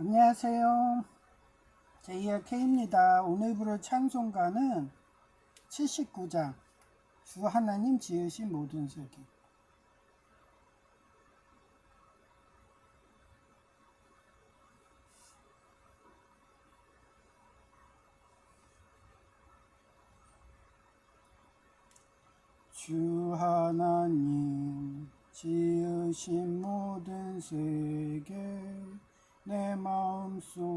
안녕하세요. 제이의 K입니다. 오늘부로 찬송가는 79장 주 하나님 지으신 모든 세계. 주 하나님 지으신 모든 세계 내 마음속에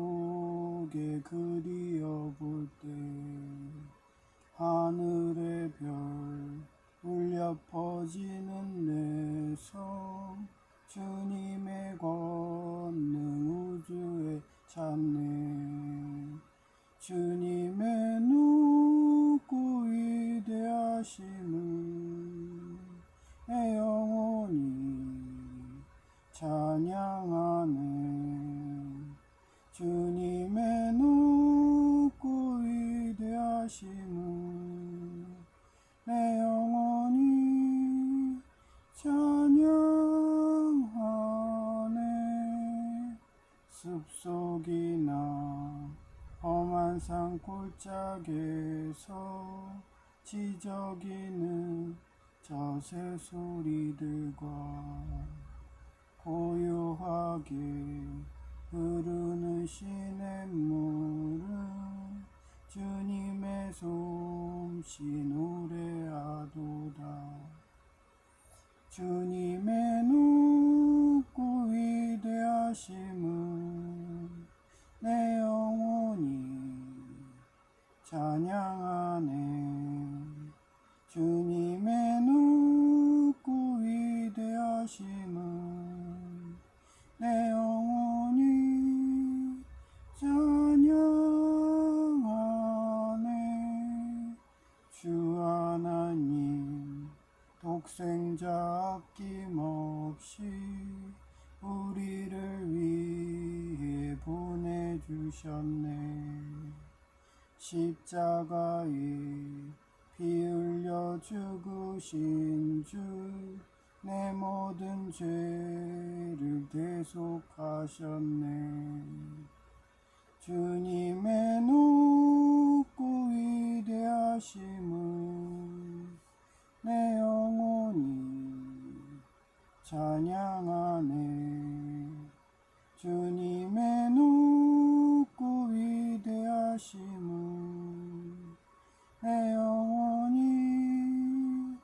그리어볼 때 하늘의 별 울려 퍼지는 내 섬 주님의 권능 우주에 찾네. 주님의 높고 위대하심을 내 영혼이 찬양하네. 주님의 높고 위대하심을 내 영혼이 찬양하네. 숲속이나 험한 산 골짜기에서 지저귀는 저 새소리들과 고요하게 흐르는 시냇물은 주님의 솜씨 노래하도다. 주님의 높고 위대하심을 내 영혼이 찬양하네. 주님의 높고 위대하심을 내 영혼이 찬양하네. 주 하나님 독생자 아낌없이 우리를 위해 보내주셨네. 십자가에 피 흘려 죽으신 주 내 모든 죄를 대속하셨네. 주님의 높고 위대하심을 내 영혼이 찬양하네. 주님의 높고 위대하심을 내 영혼이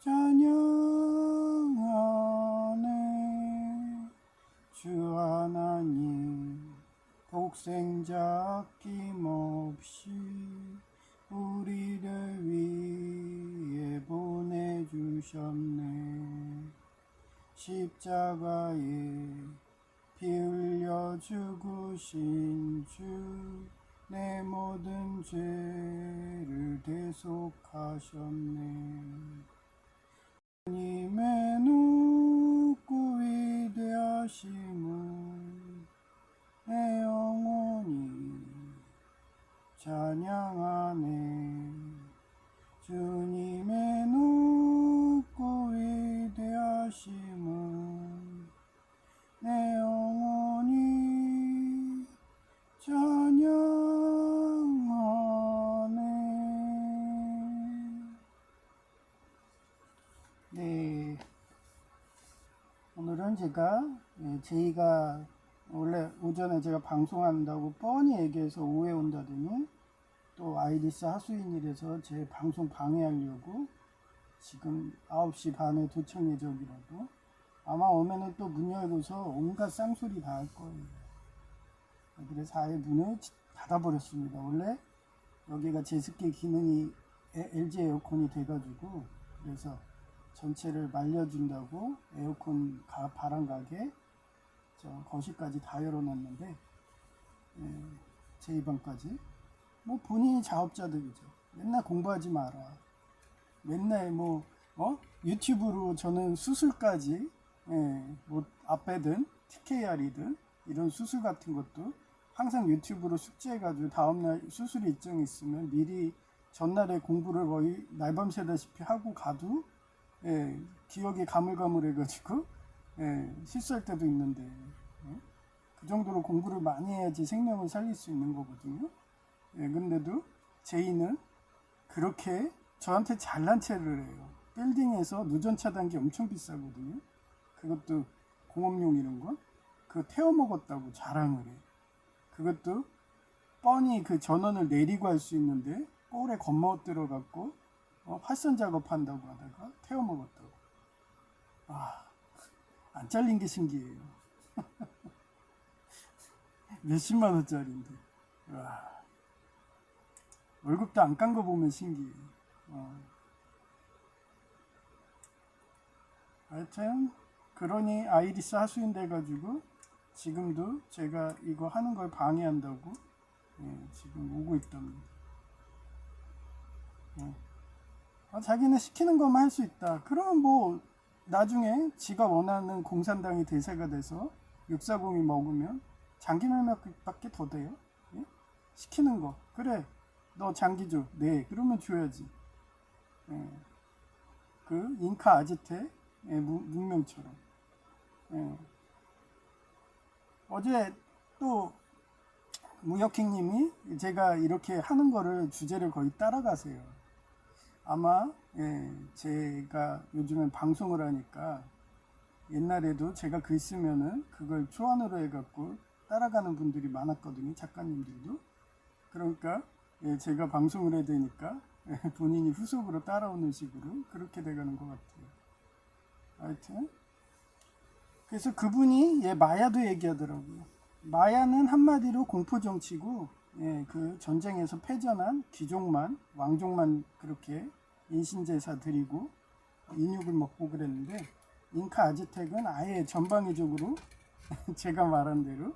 찬양하네. 주 하나님 독생자 아낌없이 우리를 위해 보내주셨네. 십자가에 피 흘려 죽으신 주 내 모든 죄를 대속하셨네. 주님의 높고 위대하심을 내 영혼이 찬양하네. 주님의 높고 위대하심을 내 영혼이 찬양하네. 네, 오늘은 제가 원래 오전에 제가 방송한다고 뻔히 얘기해서 오해 온다더니 또 아이리스 하수인이라서 제 방송 방해하려고 지금 9시 반에 도착 예정이라고. 아마 오면은 또 문 열고서 온갖 쌍소리 다 할 거예요. 그래서 아예 문을 닫아버렸습니다. 원래 여기가 제습기 기능이 LG 에어컨이 돼가지고 그래서 전체를 말려준다고 에어컨 바람 가게 거실까지 다 열어놨는데 제 방까지 뭐 본인이 자업자득이죠. 맨날 공부하지 마라. 맨날 유튜브로 저는 수술까지 뭐 앞배든 TKR이든 이런 수술 같은 것도 항상 유튜브로 숙지해가지고 다음날 수술 일정이 있으면 미리 전날에 공부를 거의 날밤 새다시피 하고 가도 기억이 가물가물해가지고 실수할 때도 있는데 그 정도로 공부를 많이 해야지 생명을 살릴 수 있는 거거든요. 예, 근데도 제이는 그렇게 저한테 잘난 체를 해요. 빌딩에서 누전 차단기 엄청 비싸거든요. 그것도 공업용 이런 거. 그거 태워 먹었다고 자랑을 해. 그것도 뻔히 그 전원을 내리고 할 수 있는데 볼에 겁먹들어 갖고 활선 작업한다고 하다가 태워 먹었다고. 안 잘린 게 신기해요. 몇십만 원짜리인데. 와. 월급도 안 깐 거 보면 신기해. 하여튼 그러니 아이리스 하수인 돼가지고 지금도 제가 이거 하는 걸 방해한다고 지금 오고 있답니다. 자기는 시키는 것만 할 수 있다. 그러면 뭐 나중에 지가 원하는 공산당이 대세가 돼서 640이 먹으면 장기 매매밖에 더 돼요. 예? 시키는 거. 그래, 너 장기 줘. 네, 그러면 줘야지. 예. 그 잉카 아지테 문명처럼. 예. 어제 또 무역행님이 제가 이렇게 하는 거를 주제를 거의 따라가세요. 아마 제가 요즘엔 방송을 하니까 옛날에도 제가 글 쓰면은 그걸 초안으로 해갖고 따라가는 분들이 많았거든요. 작가님들도. 그러니까 제가 방송을 해야 되니까 본인이 후속으로 따라오는 식으로 그렇게 돼가는 것 같아요. 하여튼 그래서 그분이 마야도 얘기하더라고요. 마야는 한마디로 공포정치고 그 전쟁에서 패전한 귀족만 왕족만 그렇게 인신제사 드리고 인육을 먹고 그랬는데 잉카 아즈텍은 아예 전방위적으로 제가 말한 대로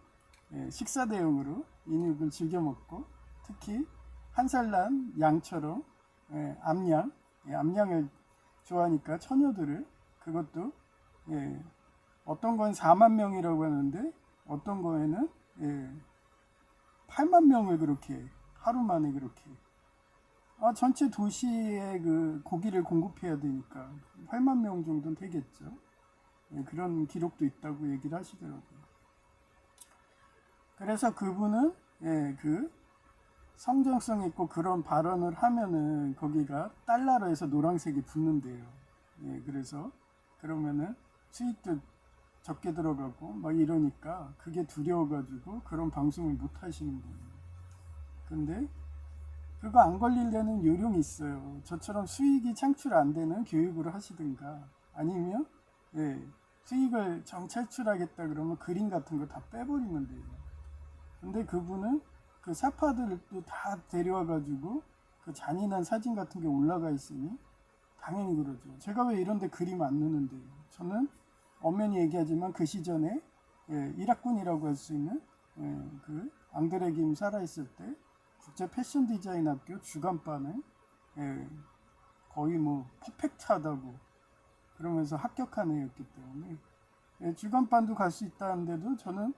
식사 대용으로 인육을 즐겨 먹고 특히 한 살 난 양처럼 암양을 좋아하니까 처녀들을 그것도 어떤 건 4만 명이라고 하는데 어떤 거에는 8만 명을 그렇게 하루 만에 그렇게 전체 도시에 그 고기를 공급해야 되니까 8만 명 정도는 되겠죠. 그런 기록도 있다고 얘기를 하시더라고요. 그래서 그분은 그 성정성 있고 그런 발언을 하면은 거기가 달러로 해서 노란색이 붙는데요. 그래서 그러면은 수익도 적게 들어가고 막 이러니까 그게 두려워가지고 그런 방송을 못 하시는 거예요. 근데 그거 안 걸리려는 요령이 있어요. 저처럼 수익이 창출 안 되는 교육을 하시든가 아니면 수익을 정찰출하겠다 그러면 그림 같은 거 다 빼버리면 돼요. 근데 그분은 그 사파들도 다 데려와가지고 그 잔인한 사진 같은 게 올라가 있으니 당연히 그러죠. 제가 왜 이런데 그림 안 넣는데요. 저는 엄연히 얘기하지만 그 시전에 일학군이라고 할 수 있는 그 앙드레 김 살아있을 때 국제 패션 디자인 학교 주간반에 거의 뭐 퍼펙트하다고 그러면서 합격한 애였기 때문에 주간반도 갈 수 있다는데도 저는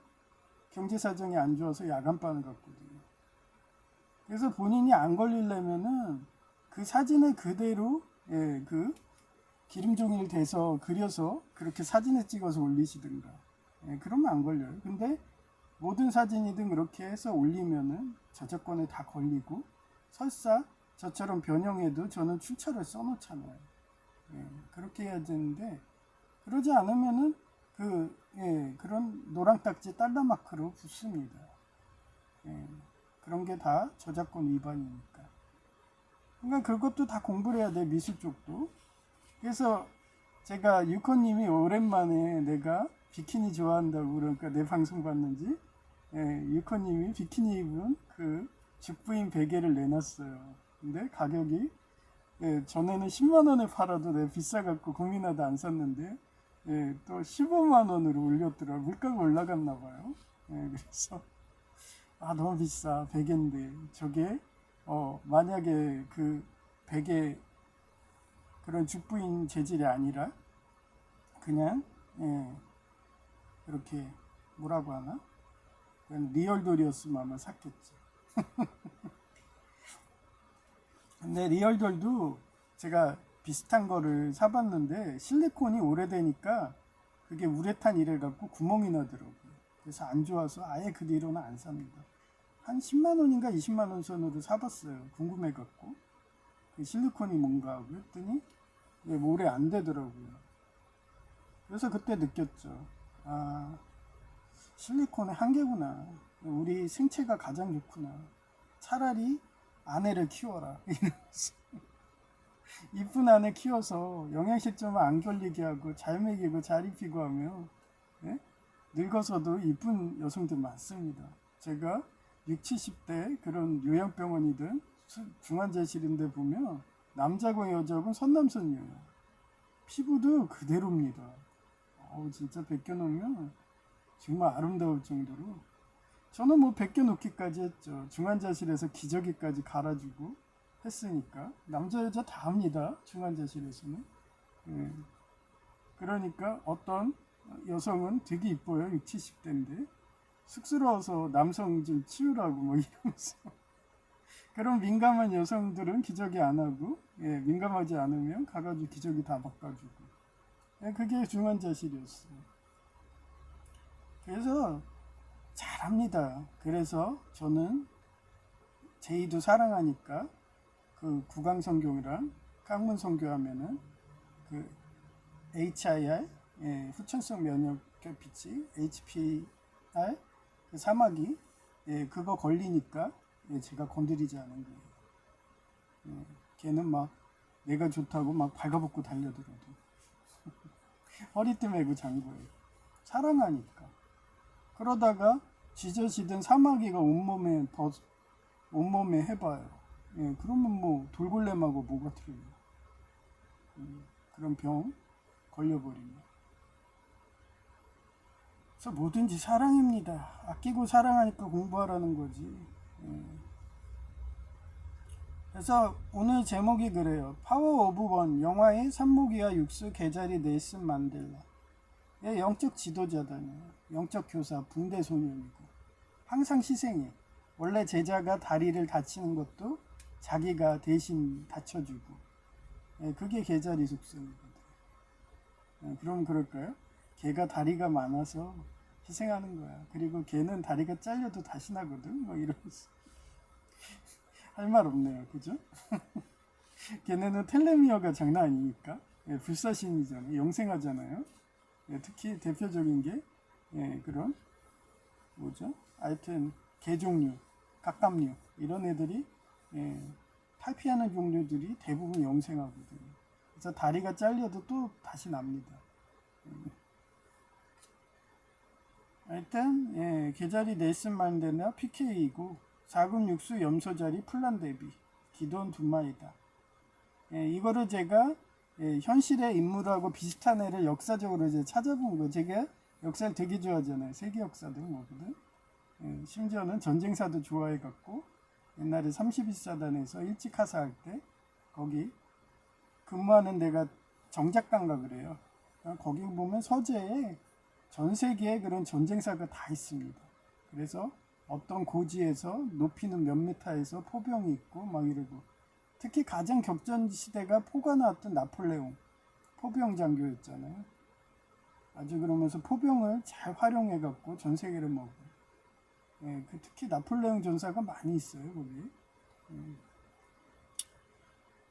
경제 사정이 안 좋아서 야간반을 갔거든요. 그래서 본인이 안 걸리려면은 그 사진을 그대로 그 기름종이를 대서 그려서 그렇게 사진을 찍어서 올리시든가 그러면 안 걸려요. 근데 모든 사진이든 그렇게 해서 올리면은 저작권에 다 걸리고 설사 저처럼 변형해도 저는 출처를 써놓잖아요. 그렇게 해야 되는데 그러지 않으면은 그런 노랑딱지 달러 마크로 붙습니다. 그런 게 다 저작권 위반이니까. 그러니까 그것도 다 공부를 해야 돼. 미술 쪽도. 그래서 제가 유코님이 오랜만에 내가 비키니 좋아한다고 그러니까 내 방송 봤는지 유코님이 비키니 입은 그 죽부인 베개를 내놨어요. 근데 가격이 전에는 10만 원에 팔아도 내가 비싸갖고 고민하다 안 샀는데 또 15만 원으로 올렸더라. 물가가 올라갔나 봐요. 그래서 너무 비싸 베개인데 저게 만약에 그 베개 그런 죽부인 재질이 아니라 그냥 이렇게 뭐라고 하나 리얼돌이었으면 아마 샀겠지. 근데 리얼돌도 제가 비슷한 거를 사봤는데 실리콘이 오래되니까 그게 우레탄 이래 갖고 구멍이 나더라고요. 그래서 안 좋아서 아예 그 뒤로는 안 삽니다. 한 10만 원인가 20만 원 선으로 사봤어요. 궁금해갖고 그 실리콘이 뭔가 하고 했더니 오래 안 되더라고요. 그래서 그때 느꼈죠. 아, 실리콘의 한계구나. 우리 생체가 가장 좋구나. 차라리 아내를 키워라. 이쁜 아내 키워서 영양실조만 안 걸리게 하고 잘 먹이고 잘 입히고 하면 예? 늙어서도 이쁜 여성들 많습니다. 제가 60, 70대 그런 요양병원이든 중환자실인데 보면 남자고 여자고 선남선녀예요. 피부도 그대로입니다. 진짜 벗겨놓으면 정말 아름다울 정도로 저는 뭐 벗겨놓기까지 했죠. 중환자실에서 기저귀까지 갈아주고 했으니까 남자 여자 다 합니다. 중환자실에서는. 예. 그러니까 어떤 여성은 되게 이뻐요. 60, 70대인데 쑥스러워서 남성 좀 치우라고 뭐 이러면서 그런 민감한 여성들은 기저귀 안 하고 민감하지 않으면 가가지고 기저귀 다 바꿔주고 그게 중환자실이었어요. 그래서 잘합니다. 그래서 저는 제이도 사랑하니까 그 구강성교랑肛문성교하면은 그 HIR 후천성 면역결핍이 HPR 그 사마귀 그거 걸리니까 제가 건드리지 않은 거예요. 걔는 막 내가 좋다고 막 발가벗고 달려들어도 허리띠 메고 잔 거예요. 사랑하니까. 그러다가 짖어지던 사마귀가 온몸에 해봐요. 그러면 뭐 돌골렘하고 뭐가 틀려요. 그런 병 걸려버립니다. 그래서 뭐든지 사랑입니다. 아끼고 사랑하니까 공부하라는 거지. 그래서 오늘 제목이 그래요. 파워 오브 원, 영화의 산모기와 육수 개자리 넬슨 만델라. 영적 지도자다네요. 영적 교사, 붕대 소년이고 항상 희생해. 원래 제자가 다리를 다치는 것도 자기가 대신 다쳐주고 그게 개자리 속성이거든. 그럼 그럴까요? 걔가 다리가 많아서 희생하는 거야. 그리고 걔는 다리가 잘려도 다시 나거든. 뭐 이러면서 할 말 없네요. 그죠? 걔네는 텔레미어가 장난 아니니까 불사신이잖아요. 영생하잖아요. 특히 대표적인 게 그런 뭐죠? 하여튼 개종류, 갑각류 이런 애들이 탈피하는 종류들이 대부분 영생하거든요. 그래서 다리가 잘려도 또 다시 납니다. 하여튼 개자리 넬슨 만델라 PK이고 4금 육수 염소자리 플란데비 기돈 두마이다. 이거를 제가 현실의 인물하고 비슷한 애를 역사적으로 이제 찾아본 거. 제가 역사를 되게 좋아하잖아요. 세계 역사도 뭐거든. 심지어는 전쟁사도 좋아해갖고 옛날에 31사단에서 일찍 하사할 때 거기 근무하는 데가 정작가인가 그래요. 거기 보면 서재에 전 세계에 그런 전쟁사가 다 있습니다. 그래서 어떤 고지에서 높이는 몇 미터에서 포병이 있고 막 이러고 특히 가장 격전 시대가 포가 나왔던 나폴레옹 포병 장교였잖아요. 아주 그러면서 포병을 잘 활용해 갖고 전 세계를 먹어. 특히 나폴레옹 전사가 많이 있어요 거기.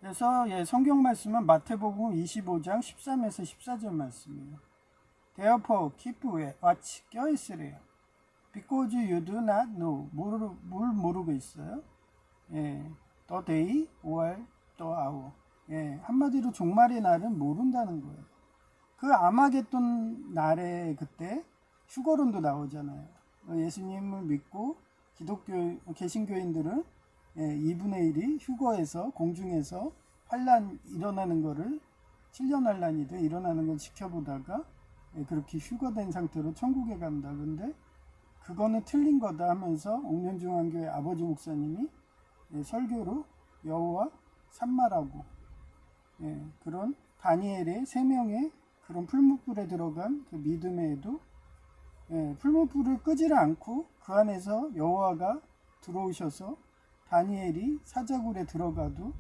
그래서 성경 말씀은 마태복음 25장 13에서 14절 말씀이에요. Therefore keep watch, 껴있으래요. Because you do not know. 뭘 모르고 있어요? The day or the hour. 한마디로 종말의 날은 모른다는 거예요. 그 아마겟돈 날에 그때 휴거론도 나오잖아요. 예수님을 믿고 기독교 개신교인들은 2분의 1이 휴거에서 공중에서 환란 일어나는 거를 7년 환란이든 일어나는 걸 지켜보다가 그렇게 휴거된 상태로 천국에 간다. 근데 그거는 틀린 거다 하면서 옥년중앙교회 아버지 목사님이 설교로 여호와 산마라고 그런 다니엘의 3명의 그런 풀무불에 들어간 그 믿음에도 풀무불을 끄지를 않고 그 안에서 여호와가 들어오셔서 다니엘이 사자굴에 들어가도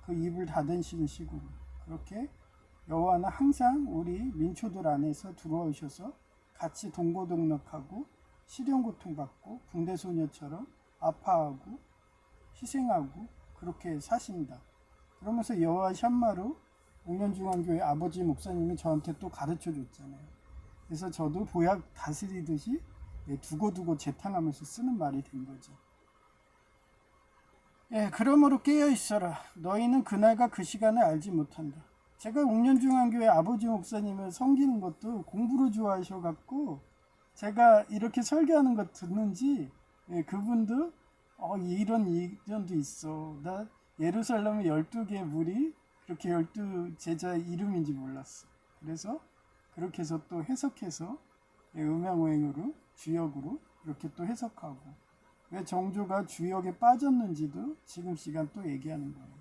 그 입을 닫으시는 식으로 그렇게 여호와는 항상 우리 민초들 안에서 들어오셔서 같이 동고동락하고 시련 고통받고 붕대소녀처럼 아파하고 희생하고 그렇게 사신다. 그러면서 여호와 샴마로 옥년중앙교회 아버지 목사님이 저한테 또 가르쳐 줬잖아요. 그래서 저도 보약 다스리듯이 두고두고 재탕하면서 쓰는 말이 된 거죠. 그러므로 깨어있어라. 너희는 그날과 그 시간을 알지 못한다. 제가 옥년중앙교회 아버지 목사님을 섬기는 것도 공부를 좋아하셔갖고 제가 이렇게 설교하는 거 듣는지 그분도 이런 이전도 있어. 나 예루살렘의 12개의 물이 그렇게 12제자의 이름인지 몰랐어. 그래서 그렇게 해서 또 해석해서 음양오행으로 주역으로 이렇게 또 해석하고 왜 정조가 주역에 빠졌는지도 지금 시간 또 얘기하는 거예요.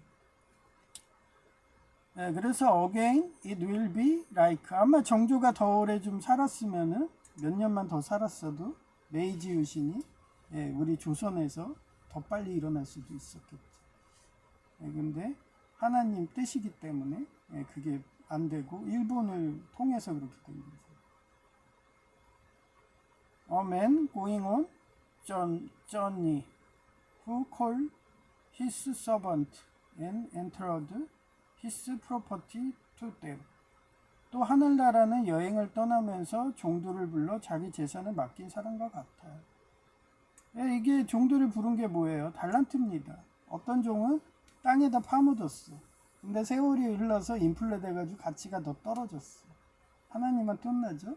그래서 again it will be like 아마 정조가 더 오래 좀 살았으면은 몇 년만 더 살았어도 메이지 유신이 우리 조선에서 더 빨리 일어날 수도 있었겠죠. 근데 하나님 뜻이기 때문에 그게 안 되고 일본을 통해서 그렇게 된 거죠. A man going on journey who called his servant and entered his property to them. 또 하늘나라는 여행을 떠나면서 종도를 불러 자기 재산을 맡긴 사람과 같아요. 이게 종도를 부른 게 뭐예요? 달란트입니다. 어떤 종은 땅에다 파묻었어. 근데 세월이 흘러서 인플레 돼가지고 가치가 더 떨어졌어. 하나님한테 혼나죠?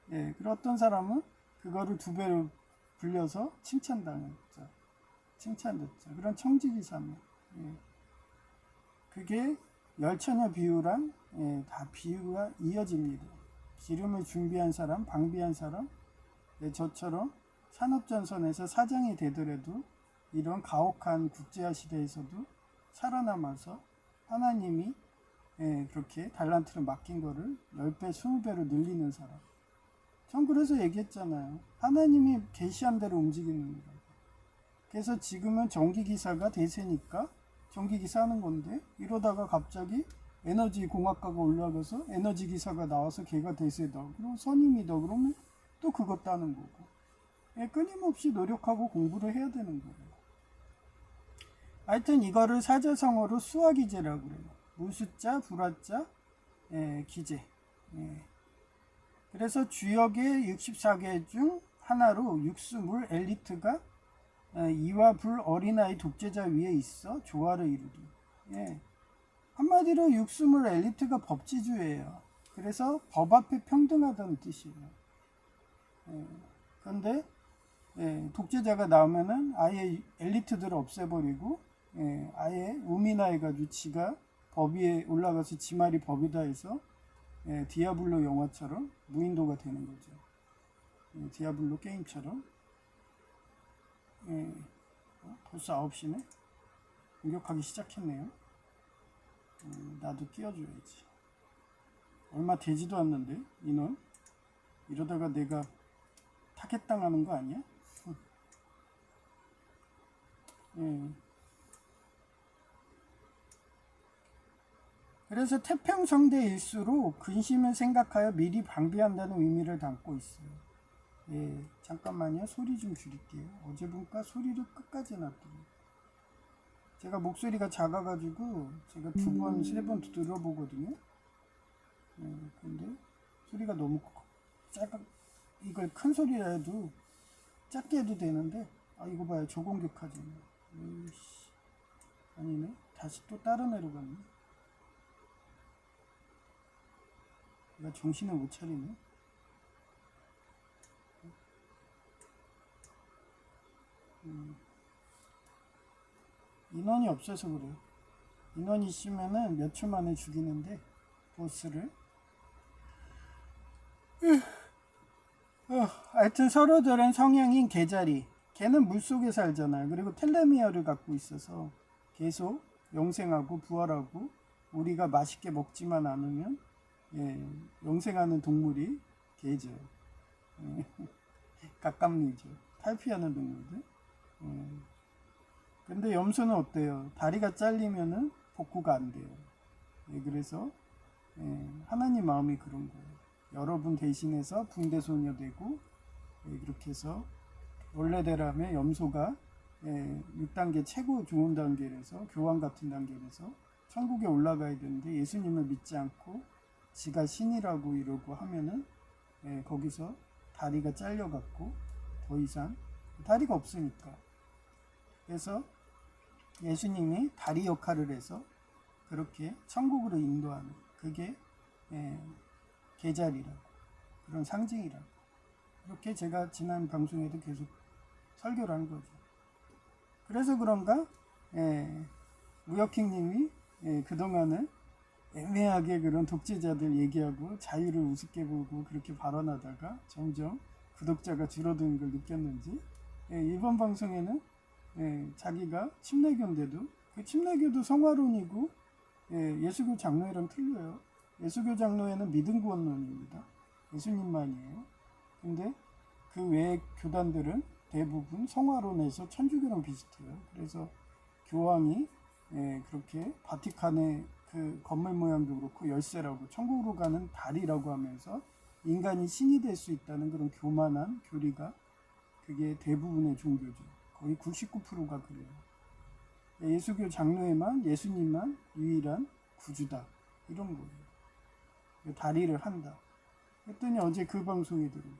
그리고 어떤 사람은 그거를 2배로 불려서 칭찬당했죠. 칭찬됐죠. 그런 청지기사면. 그게 열처녀 비유랑 다 비유가 이어집니다. 기름을 준비한 사람, 방비한 사람, 저처럼 산업전선에서 사장이 되더라도 이런 가혹한 국제화 시대에서도 살아남아서 하나님이 그렇게 달란트를 맡긴 거를 10배, 20배로 늘리는 사람. 전 그래서 얘기했잖아요. 하나님이 계시한 대로 움직이는 거예요. 그래서 지금은 전기기사가 대세니까 전기기사 하는 건데 이러다가 갑자기 에너지 공학과가 올라가서 에너지 기사가 나와서 걔가 대세다. 그리고 선임이다. 그러면 또 그것 따는 거고. 끊임없이 노력하고 공부를 해야 되는 거예요. 하여튼 이거를 사자성어로 수화기제라고 그래요. 무수자, 불화자, 기제. 그래서 주역의 64개 중 하나로 육수물 엘리트가 이와 불 어린아이 독재자 위에 있어 조화를 이루리. 한마디로 육수물 엘리트가 법치주의예요. 그래서 법 앞에 평등하다는 뜻이에요. 그런데 독재자가 나오면은 아예 엘리트들을 없애버리고 아예 우민화해가지고 지가 법 위에 올라가서 지 말이 법이다 해서 디아블로 영화처럼 무인도가 되는 거죠. 디아블로 게임처럼. 벌써 9시네? 공격하기 시작했네요. 나도 끼워줘야지. 얼마 되지도 않는데 인원? 이러다가 내가 타겟당하는 거 아니야? 그래서 태평성대일수록 근심을 생각하여 미리 방비한다는 의미를 담고 있어요. 잠깐만요. 소리 좀 줄일게요. 어제 보니까 소리를 끝까지 놨더니 제가 목소리가 작아가지고 제가 2번, 3번 들어보거든요. 근데 소리가 너무 작아. 이걸 큰 소리라 해도 작게 해도 되는데 이거 봐요. 저공격하지. 아니네. 다시 또 다른 애로 갔네. 내가 정신을 못 차리네. 인원이 없어서 그래요. 인원이 있으면은 몇 초 만에 죽이는데 보스를. 하여튼 서로들은 성향인 개자리. 개는 물속에 살잖아요. 그리고 텔레미어를 갖고 있어서 계속 영생하고 부활하고 우리가 맛있게 먹지만 않으면 영생하는 동물이 개죠. 깝깝미죠. 탈피하는 동물들. 근데 염소는 어때요? 다리가 잘리면은 복구가 안 돼요. 그래서 하나님 마음이 그런 거예요. 여러분 대신해서 붕대소녀 되고 그렇게 해서 원래대로라면 염소가 6단계 최고 좋은 단계에서 교황 같은 단계에서 천국에 올라가야 되는데 예수님을 믿지 않고 지가 신이라고 이러고 하면은 거기서 다리가 잘려갖고 더 이상 다리가 없으니까, 그래서 예수님이 다리 역할을 해서 그렇게 천국으로 인도하는, 그게 계자리라고, 그런 상징이라고, 이렇게 제가 지난 방송에도 계속 설교를 한 거죠. 그래서 그런가 무역행님이 그동안은 애매하게 그런 독재자들 얘기하고 자유를 우습게 보고 그렇게 발언하다가 점점 구독자가 줄어드는 걸 느꼈는지, 이번 방송에는 자기가 침례교인데도 그 침례교도 성화론이고 예수교 장로회랑 틀려요. 예수교 장로회는 믿음 구원론입니다. 예수님만이에요. 근데 그 외의 교단들은 대부분 성화론에서 천주교랑 비슷해요. 그래서 교황이 그렇게 바티칸의 그 건물 모양도 그렇고 열쇠라고 천국으로 가는 다리라고 하면서 인간이 신이 될 수 있다는 그런 교만한 교리가, 그게 대부분의 종교죠. 거의 99%가 그래요. 예수교 장로에만 예수님만 유일한 구주다, 이런 거예요. 다리를 한다 했더니 어제 그 방송에 들어요.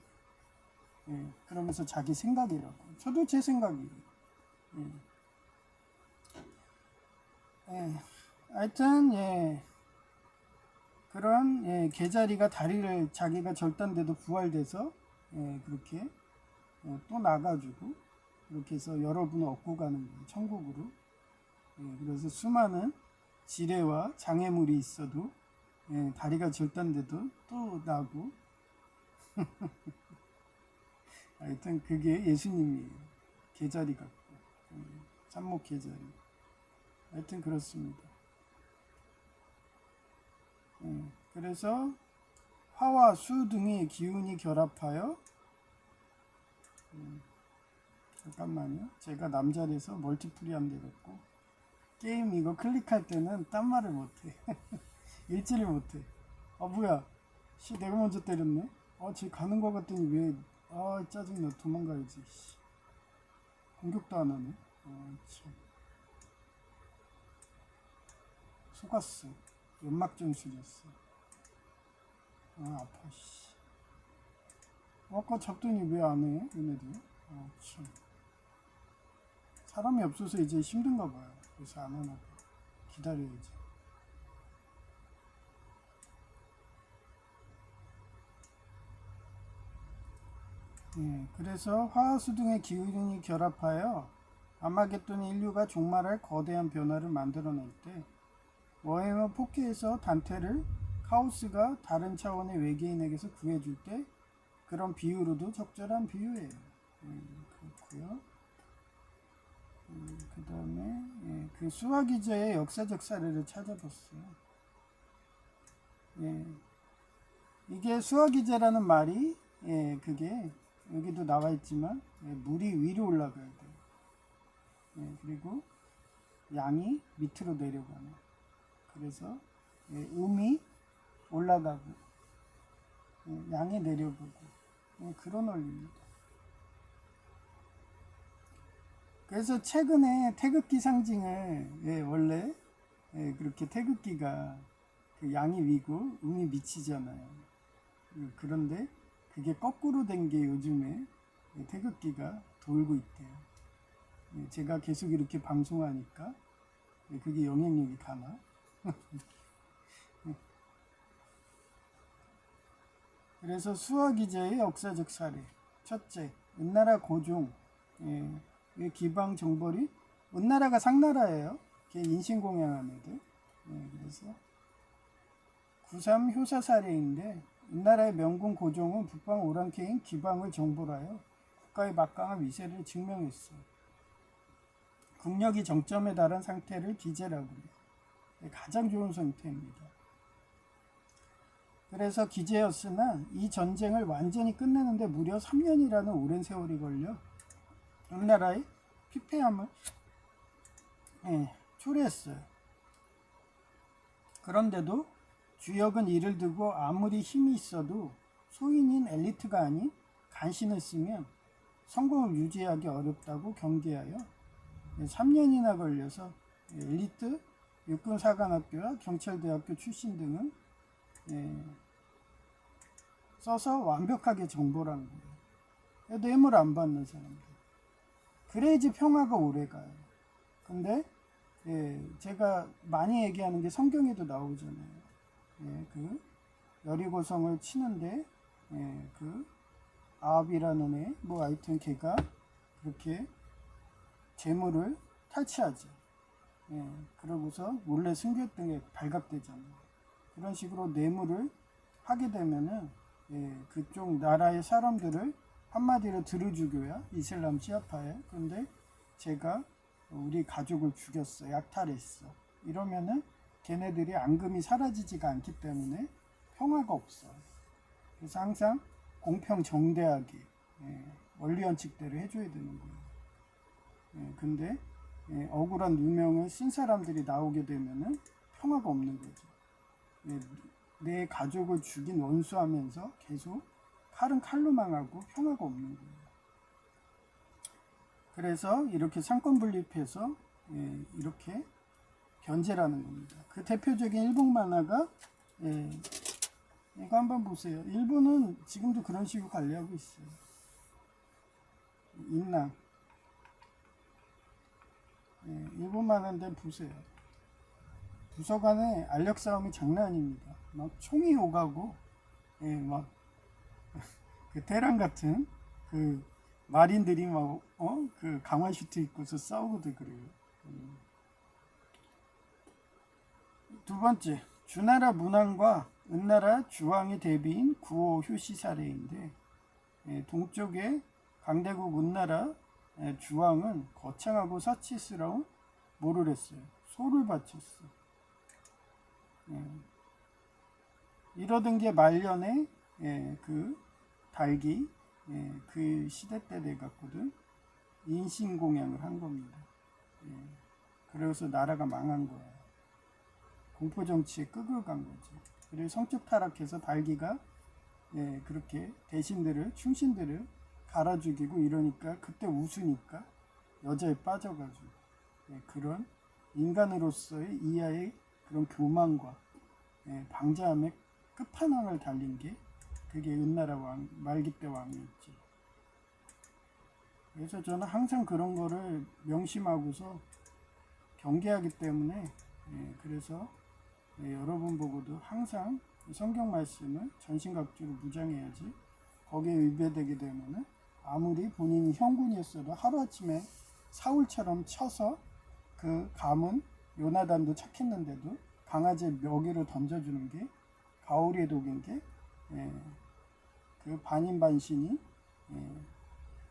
그러면서 자기 생각이라고. 저도 제 생각이에요. 하여튼 그런 개자리가 다리를, 자기가 절단돼도 부활돼서 그렇게 또 나가지고 그렇게 해서 여러분을 얻고 가는 거예요, 천국으로. 그래서 수많은 지뢰와 장애물이 있어도 다리가 절단돼도 또 나고 하여튼 그게 예수님이에요. 개자리 같고 삽목 개자리. 하여튼 그렇습니다. 그래서 화와 수 등의 기운이 결합하여, 잠깐만요. 제가 남자라서 멀티플이 안 되겠고, 게임 이거 클릭할 때는 딴 말을 못해. 읽지를 못해. 뭐야, 내가 먼저 때렸네. 쟤 가는 거 같더니 왜, 짜증나. 도망가야지. 공격도 안 하네. 참. 속았어. 연막 전술이었어. 아파. 아까 잡더니 왜 안 해? 얘네들. 참. 사람이 없어서 이제 힘든가 봐요. 그래서 안 하나 봐. 기다려야지. 그래서 화수 등의 기운이 결합하여 아마겟돈 인류가 종말할 거대한 변화를 만들어낼 때, 워해머 포켓에서 단테를 카오스가 다른 차원의 외계인에게서 구해줄 때 그런 비유로도 적절한 비유예요. 그렇고요. 그 다음에 그 수화기저의 역사적 사례를 찾아봤어요. 이게 수화기저라는 말이 그게 여기도 나와 있지만 물이 위로 올라가야 돼요. 그리고 양이 밑으로 내려가는. 그래서 음이 올라가고 양이 내려가고 그런 원리입니다. 그래서 최근에 태극기 상징을 원래 그렇게 태극기가 그 양이 위고 음이 밑이잖아요. 그런데 그게 거꾸로 된 게 요즘에 태극기가 돌고 있대요. 제가 계속 이렇게 방송하니까 그게 영향력이 가나? 그래서 수화기저의 역사적 사례. 첫째, 은나라 고종. 기방 정벌이, 은나라가 상나라예요. 인신공양한 애들. 그래서 93 효사 사례인데, 은나라의 명군 고종은 북방 오랑캐인 기방을 정벌하여 국가의 막강한 위세를 증명했어. 국력이 정점에 달한 상태를 기제라고 해요. 가장 좋은 상태입니다. 그래서 기제였으나 이 전쟁을 완전히 끝내는데 무려 3년이라는 오랜 세월이 걸려 은나라의 피폐함을 초래했어요. 그런데도 주역은 이를 두고 아무리 힘이 있어도 소인인 엘리트가 아닌 단신했으면 성공을 유지하기 어렵다고 경계하여 3년이나 걸려서 엘리트 육군 사관학교와 경찰대학교 출신 등은 써서 완벽하게 정보를 한 거예요. 뇌물 안 받는 사람들. 그래야지 평화가 오래가요. 근데 제가 많이 얘기하는 게 성경에도 나오잖아요. 그 여리고성을 치는데 그 아합이라는 애, 뭐 하여튼 걔가 그렇게 재물을 탈취하죠. 그러고서 몰래 숨겼던 게 발각되잖아요. 그런 식으로 뇌물을 하게 되면은 그쪽 나라의 사람들을 한마디로 들어주교야, 이슬람 시아파에. 근데 제가 우리 가족을 죽였어, 약탈했어, 이러면은 걔네들이 앙금이 사라지지가 않기 때문에 평화가 없어. 그래서 항상 공평정대하게 원리원칙대로 해줘야 되는 거예요. 근데 억울한 누명을 쓴 사람들이 나오게 되면은 평화가 없는 거죠. 내 가족을 죽인 원수하면서 계속 칼은 칼로 망하고 평화가 없는 거예요. 그래서 이렇게 상권 분립해서 이렇게 견제라는 겁니다. 그 대표적인 일본 만화가 이거 한번 보세요. 일본은 지금도 그런 식으로 관리하고 있어요. 인랑. 일본 만화인데 보세요. 부서간에 알력 싸움이 장난 아닙니다. 막 총이 오가고, 막 그 대랑 같은 그 마린들이 막 그 강화 슈트 입고서 싸우고도 그래요. 두 번째, 주나라 문왕과 은나라 주왕의 대비인 구호 효시 사례인데, 동쪽의 강대국 은나라 주왕은 거창하고 사치스러운 뭐를 했어요? 소를 바쳤어. 이러던 게 말년에 그 달기 그 시대 때 돼갔거든. 인신공양을 한 겁니다. 그래서 나라가 망한 거야. 공포정치에 끄고 간 거지. 그리고 성적 타락해서 달기가 그렇게 대신들을 충신들을 갈아 죽이고 이러니까 그때 웃으니까 여자에 빠져가지고 그런 인간으로서의 이하의 그런 교만과 방자함의 끝판왕을 달린 게 그게 은나라 말기 때 왕이었지. 그래서 저는 항상 그런 거를 명심하고서 경계하기 때문에 그래서 여러분 보고도 항상 성경 말씀을 전신갑주로 무장해야지. 거기에 위배되게 되면은 아무리 본인이 형군이었어도 하루아침에 사울처럼 쳐서 그 감은 요나단도 착했는데도 강아지 먹이로 던져주는 게 가오리의 독인 게 그 반인반신이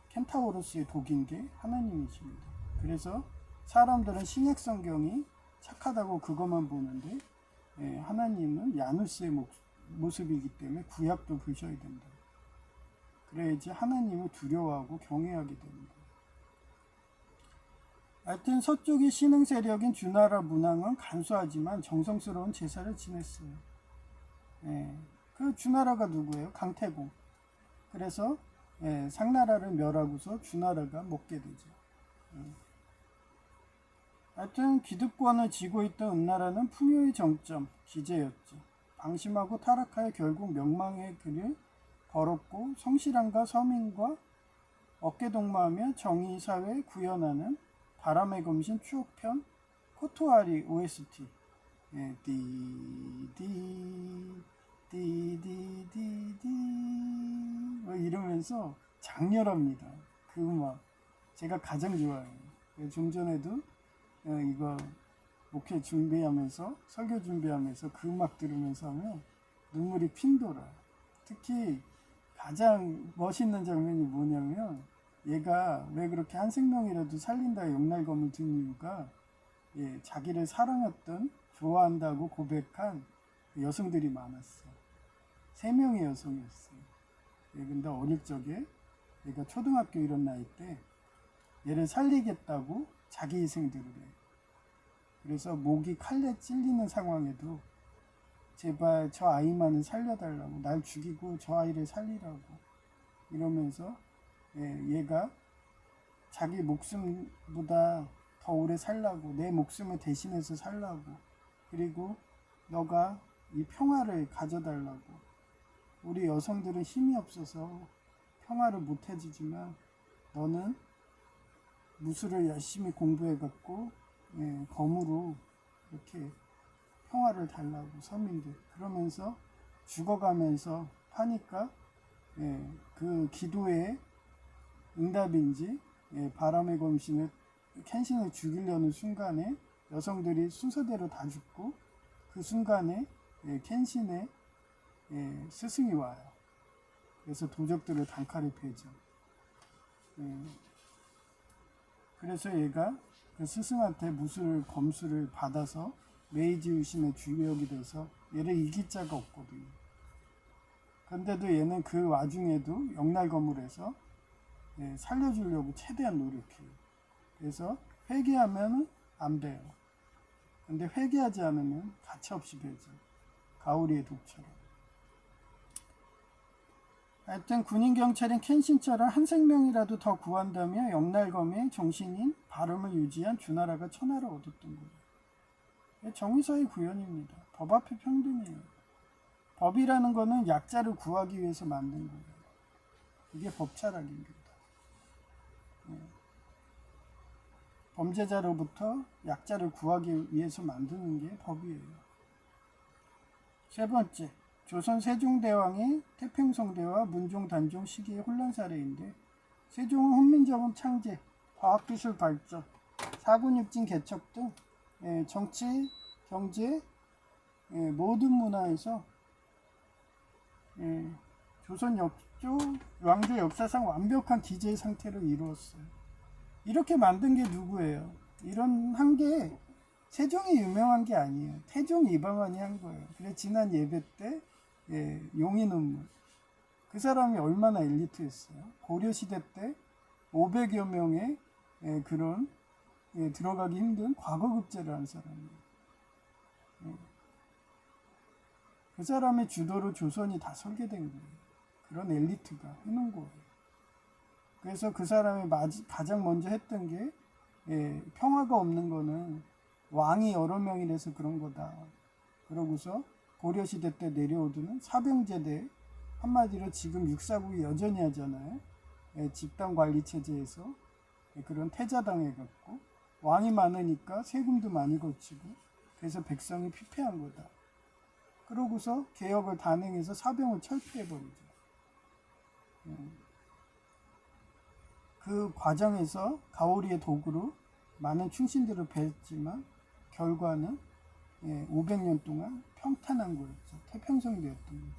켄타우로스의 독인 게 하나님이십니다. 그래서 사람들은 신약 성경이 착하다고 그것만 보는데 하나님은 야누스의 모습이기 때문에 구약도 보셔야 된다. 그래야지 하나님을 두려워하고 경외하게 됩니다. 하여튼 서쪽의 신흥 세력인 주나라 문왕은 간소하지만 정성스러운 제사를 지냈어요. 그 주나라가 누구예요? 강태공. 그래서 상나라를 멸하고서 주나라가 먹게 되죠. 하여튼 기득권을 쥐고 있던 은나라는 풍요의 정점, 기제였죠. 방심하고 타락하여 결국 명망의 길을 걸었고 성실함과 서민과 어깨동무하며 정의사회 구현하는 바람의 검신 추억편 코토아리 OST 띠디디디디 뭐 이러면서 장렬합니다. 그 음악 제가 가장 좋아해요. 좀 전에도 이거 목회 준비하면서 설교 준비하면서 그 음악 들으면서 하면 눈물이 핀돌아. 특히 가장 멋있는 장면이 뭐냐면 얘가 왜 그렇게 한 생명이라도 살린다 용날검을 든 이유가 자기를 사랑했던 좋아한다고 고백한 여성들이 많았어. 3명의 여성이었어요. 근데 어릴 적에 얘가 초등학교 이런 나이 때 얘를 살리겠다고 자기 희생들을 해. 그래서 목이 칼에 찔리는 상황에도 제발 저 아이만은 살려달라고, 날 죽이고 저 아이를 살리라고 이러면서 얘가 자기 목숨보다 더 오래 살라고, 내 목숨을 대신해서 살라고, 그리고 너가 이 평화를 가져달라고. 우리 여성들은 힘이 없어서 평화를 못 해주지만 너는 무술을 열심히 공부해갖고 검으로 이렇게 평화를 달라고, 서민들. 그러면서 죽어가면서 하니까 그 기도의 응답인지 바람의 검신을 켄신을 죽이려는 순간에 여성들이 순서대로 다 죽고, 그 순간에 켄신의 스승이 와요. 그래서 도적들을 단칼에 패죠. 그래서 얘가 그 스승한테 무술 검수를 받아서 메이지 유신의 주역이 돼서 얘를 이길 자가 없거든요. 그런데도 얘는 그 와중에도 역날검을 해서 살려주려고 최대한 노력해요. 그래서 회개하면 안 돼요. 근데 회개하지 않으면 가차없이 배죠. 가오리의 독처럼. 하여튼 군인 경찰인 켄신처럼 한 생명이라도 더 구한다며 역날검의 정신인 발음을 유지한 주나라가 천하를 얻었던 거예요. 정의사의 구현입니다. 법 앞에 평등이에요. 법이라는 거는 약자를 구하기 위해서 만든 거예요. 이게 법차락입니다. 범죄자로부터 약자를 구하기 위해서 만드는 게 법이에요. 세 번째, 조선 세종대왕의 태평성대와 문종단종 시기의 혼란 사례인데, 세종은 훈민정음 창제, 과학기술 발전, 사군육진 개척 등 정치, 경제, 모든 문화에서 조선 왕조 역사상 완벽한 기재 상태를 이루었어요. 이렇게 만든 게 누구예요? 이런 한 게 세종이 유명한 게 아니에요. 태종 이방원이 한 거예요. 그래서 지난 예배 때 용인운물, 그 사람이 얼마나 엘리트였어요. 고려시대 때 500여 명의 그런 들어가기 힘든 과거급제를 한 사람이에요. 그 사람의 주도로 조선이 다 설계된 거예요. 그런 엘리트가 해놓은 거예요. 그래서 그 사람이 가장 먼저 했던 게 평화가 없는 거는 왕이 여러 명이라서 그런 거다. 그러고서 고려시대 때 내려오더는 사병제대, 한마디로 지금 육사국이 여전히 하잖아요. 집단관리체제에서 그런 태자당해갖고 왕이 많으니까 세금도 많이 거치고, 그래서 백성이 피폐한 거다. 그러고서 개혁을 단행해서 사병을 철폐해버리죠. 그 과정에서 가오리의 도구로 많은 충신들을 배했지만 결과는 500년 동안 평탄한 거였죠. 태평성대였던 거죠.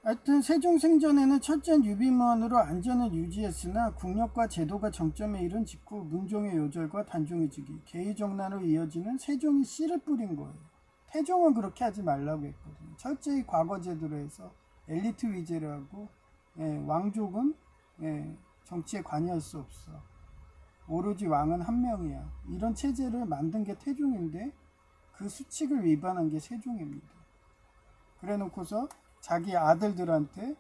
하여튼 세종 생전에는 철저한 유비무환으로 안전을 유지했으나 국력과 제도가 정점에 이른 직후 문종의 요절과 단종의 즉위, 계의정난으로 이어지는 세종이 씨를 뿌린 거예요. 태종은 그렇게 하지 말라고 했거든요. 철저히 과거 제도로 해서 엘리트 위제를 하고 왕족은 정치에 관여할 수 없어. 오로지 왕은 한 명이야. 이런 체제를 만든 게 태종인데 그 수칙을 위반한 게 세종입니다. 그래 놓고서 자기 아들들한테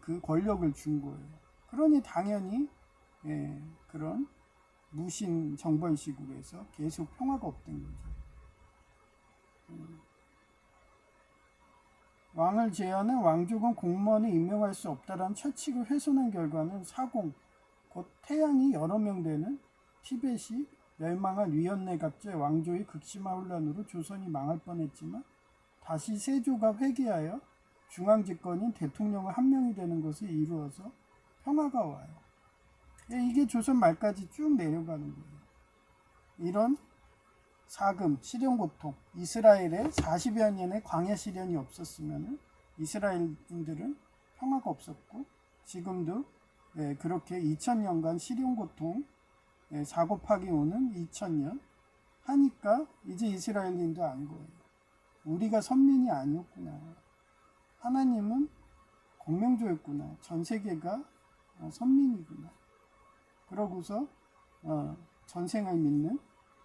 그 권력을 준 거예요. 그러니 당연히 그런 무신 정벌식으로 해서 계속 평화가 없던 거죠. 왕을 제하는 왕족은 공무원을 임명할 수 없다라는 철칙을 훼손한 결과는 사공, 곧 태양이 여러 명 되는 티벳이 멸망한 위헌내각제 왕조의 극심한 혼란으로 조선이 망할 뻔했지만 다시 세조가 회귀하여 중앙집권인 대통령은 한 명이 되는 것을 이루어서 평화가 와요. 이게 조선 말까지 쭉 내려가는 거예요. 이런 사금, 시련고통, 이스라엘에 40여 년의 광야 시련이 없었으면 이스라엘인들은 평화가 없었고, 지금도 그렇게 2000년간 시련고통, 사고파기 오는 2000년 하니까 이제 이스라엘인도 안 거예요. 우리가 선민이 아니었구나. 하나님은 공명조였구나. 전 세계가 선민이구나. 그러고서 전생을 믿는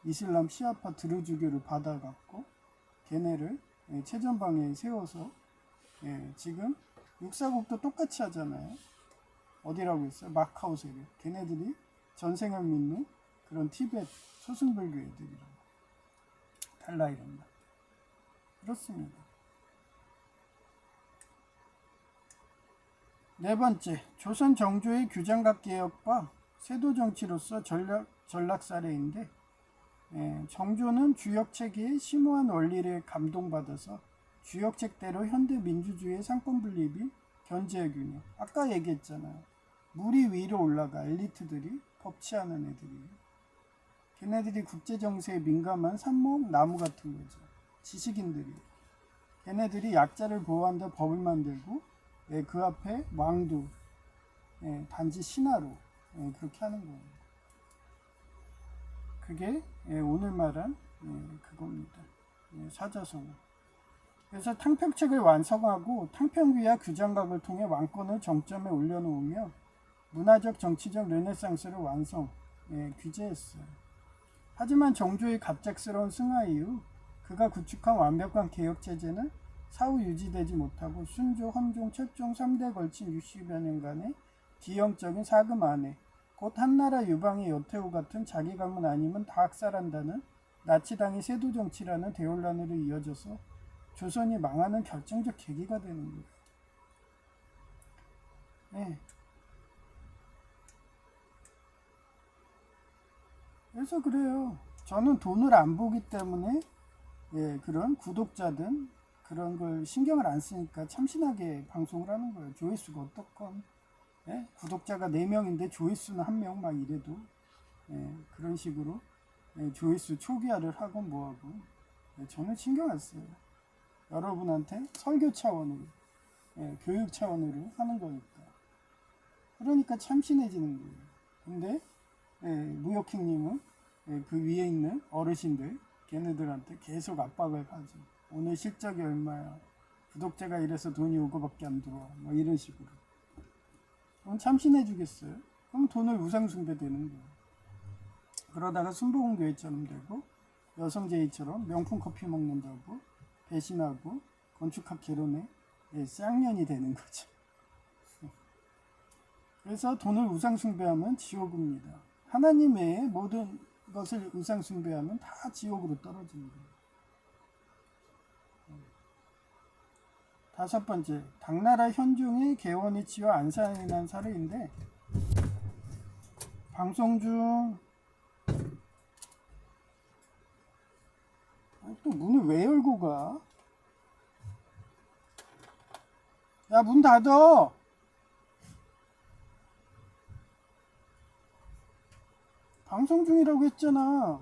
이슬람 시아파 드루즈교를 받아갖고 걔네를 최전방에 세워서 지금 육사국도 똑같이 하잖아요. 어디라고 했어요? 마카오 세력. 걔네들이 전생을 믿는 그런 티벳 소승불교 애들이라고. 달라이란다. 그렇습니다. 네 번째, 조선 정조의 규장각 개혁과 세도 정치로서 전락 사례인데, 정조는 주역체계의 심오한 원리를 감동받아서 주역책대로 현대 민주주의의 상권 분립이 견제의 균형. 아까 얘기했잖아요. 물이 위로 올라가 엘리트들이 법치하는 애들이. 걔네들이 국제 정세에 민감한 삽목 나무 같은 거죠. 지식인들이. 걔네들이 약자를 보호한다 법을 만들고 그 앞에 왕도 단지 신하로 그렇게 하는 거예요. 그게 오늘 말한 그겁니다. 사자성어. 그래서 탕평책을 완성하고 탕평위와 규장각을 통해 왕권을 정점에 올려놓으며 문화적 정치적 르네상스를 규제했어요. 하지만 정조의 갑작스러운 승하 이후 그가 구축한 완벽한 개혁체제는 사후 유지되지 못하고 순조, 헌종, 철종 3대에 걸친 60여 년간의 기형적인 사금 안에 곧 한나라 유방의 여태우 같은 자기 가문 아니면 다 학살한다는 나치당의 세도 정치라는 대혼란으로 이어져서 조선이 망하는 결정적 계기가 되는 거예요. 네. 그래서 그래요. 저는 돈을 안 보기 때문에 그런 구독자든 그런 걸 신경을 안 쓰니까 참신하게 방송을 하는 거예요. 조회수가 어떻건 구독자가 4명인데 조회수는 1명 막 이래도 그런 식으로 조회수 초기화를 하고 뭐하고 저는 신경 안 써요. 여러분한테 설교 차원으로 교육 차원으로 하는 거니까. 그러니까 참신해지는 거예요. 근데 무역행님은 그 위에 있는 어르신들 걔네들한테 계속 압박을 하죠. 오늘 실적이 얼마야, 구독자가 이래서 돈이 5거밖에 안 들어와, 뭐 이런 식으로. 그럼 참신해 주겠어요? 그럼 돈을 우상숭배 되는 거예요. 그러다가 순복음교회처럼 되고 여성제이처럼 명품 커피 먹는다고 배신하고 건축학 개론에 쌍년이 되는 거죠. 그래서 돈을 우상숭배하면 지옥입니다. 하나님 외에 모든 것을 우상숭배하면 다 지옥으로 떨어지는 거예요. 5번째, 당나라 현종의 개원이치와 안산이 난 사례인데 방송 중 또 문을 왜 열고 가? 야, 문 닫어! 방송 중이라고 했잖아.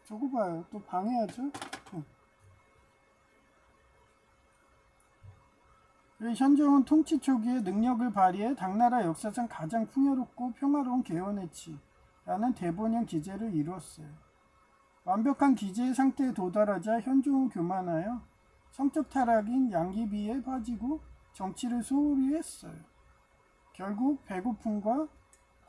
저거 봐요. 또 방해하죠? 현종은 통치 초기에 능력을 발휘해 당나라 역사상 가장 풍요롭고 평화로운 개원해치라는 대본형 기제를 이루었어요. 완벽한 기제의 상태에 도달하자 현종은 교만하여 성적 타락인 양귀비에 빠지고 정치를 소홀히 했어요. 결국 배고픔과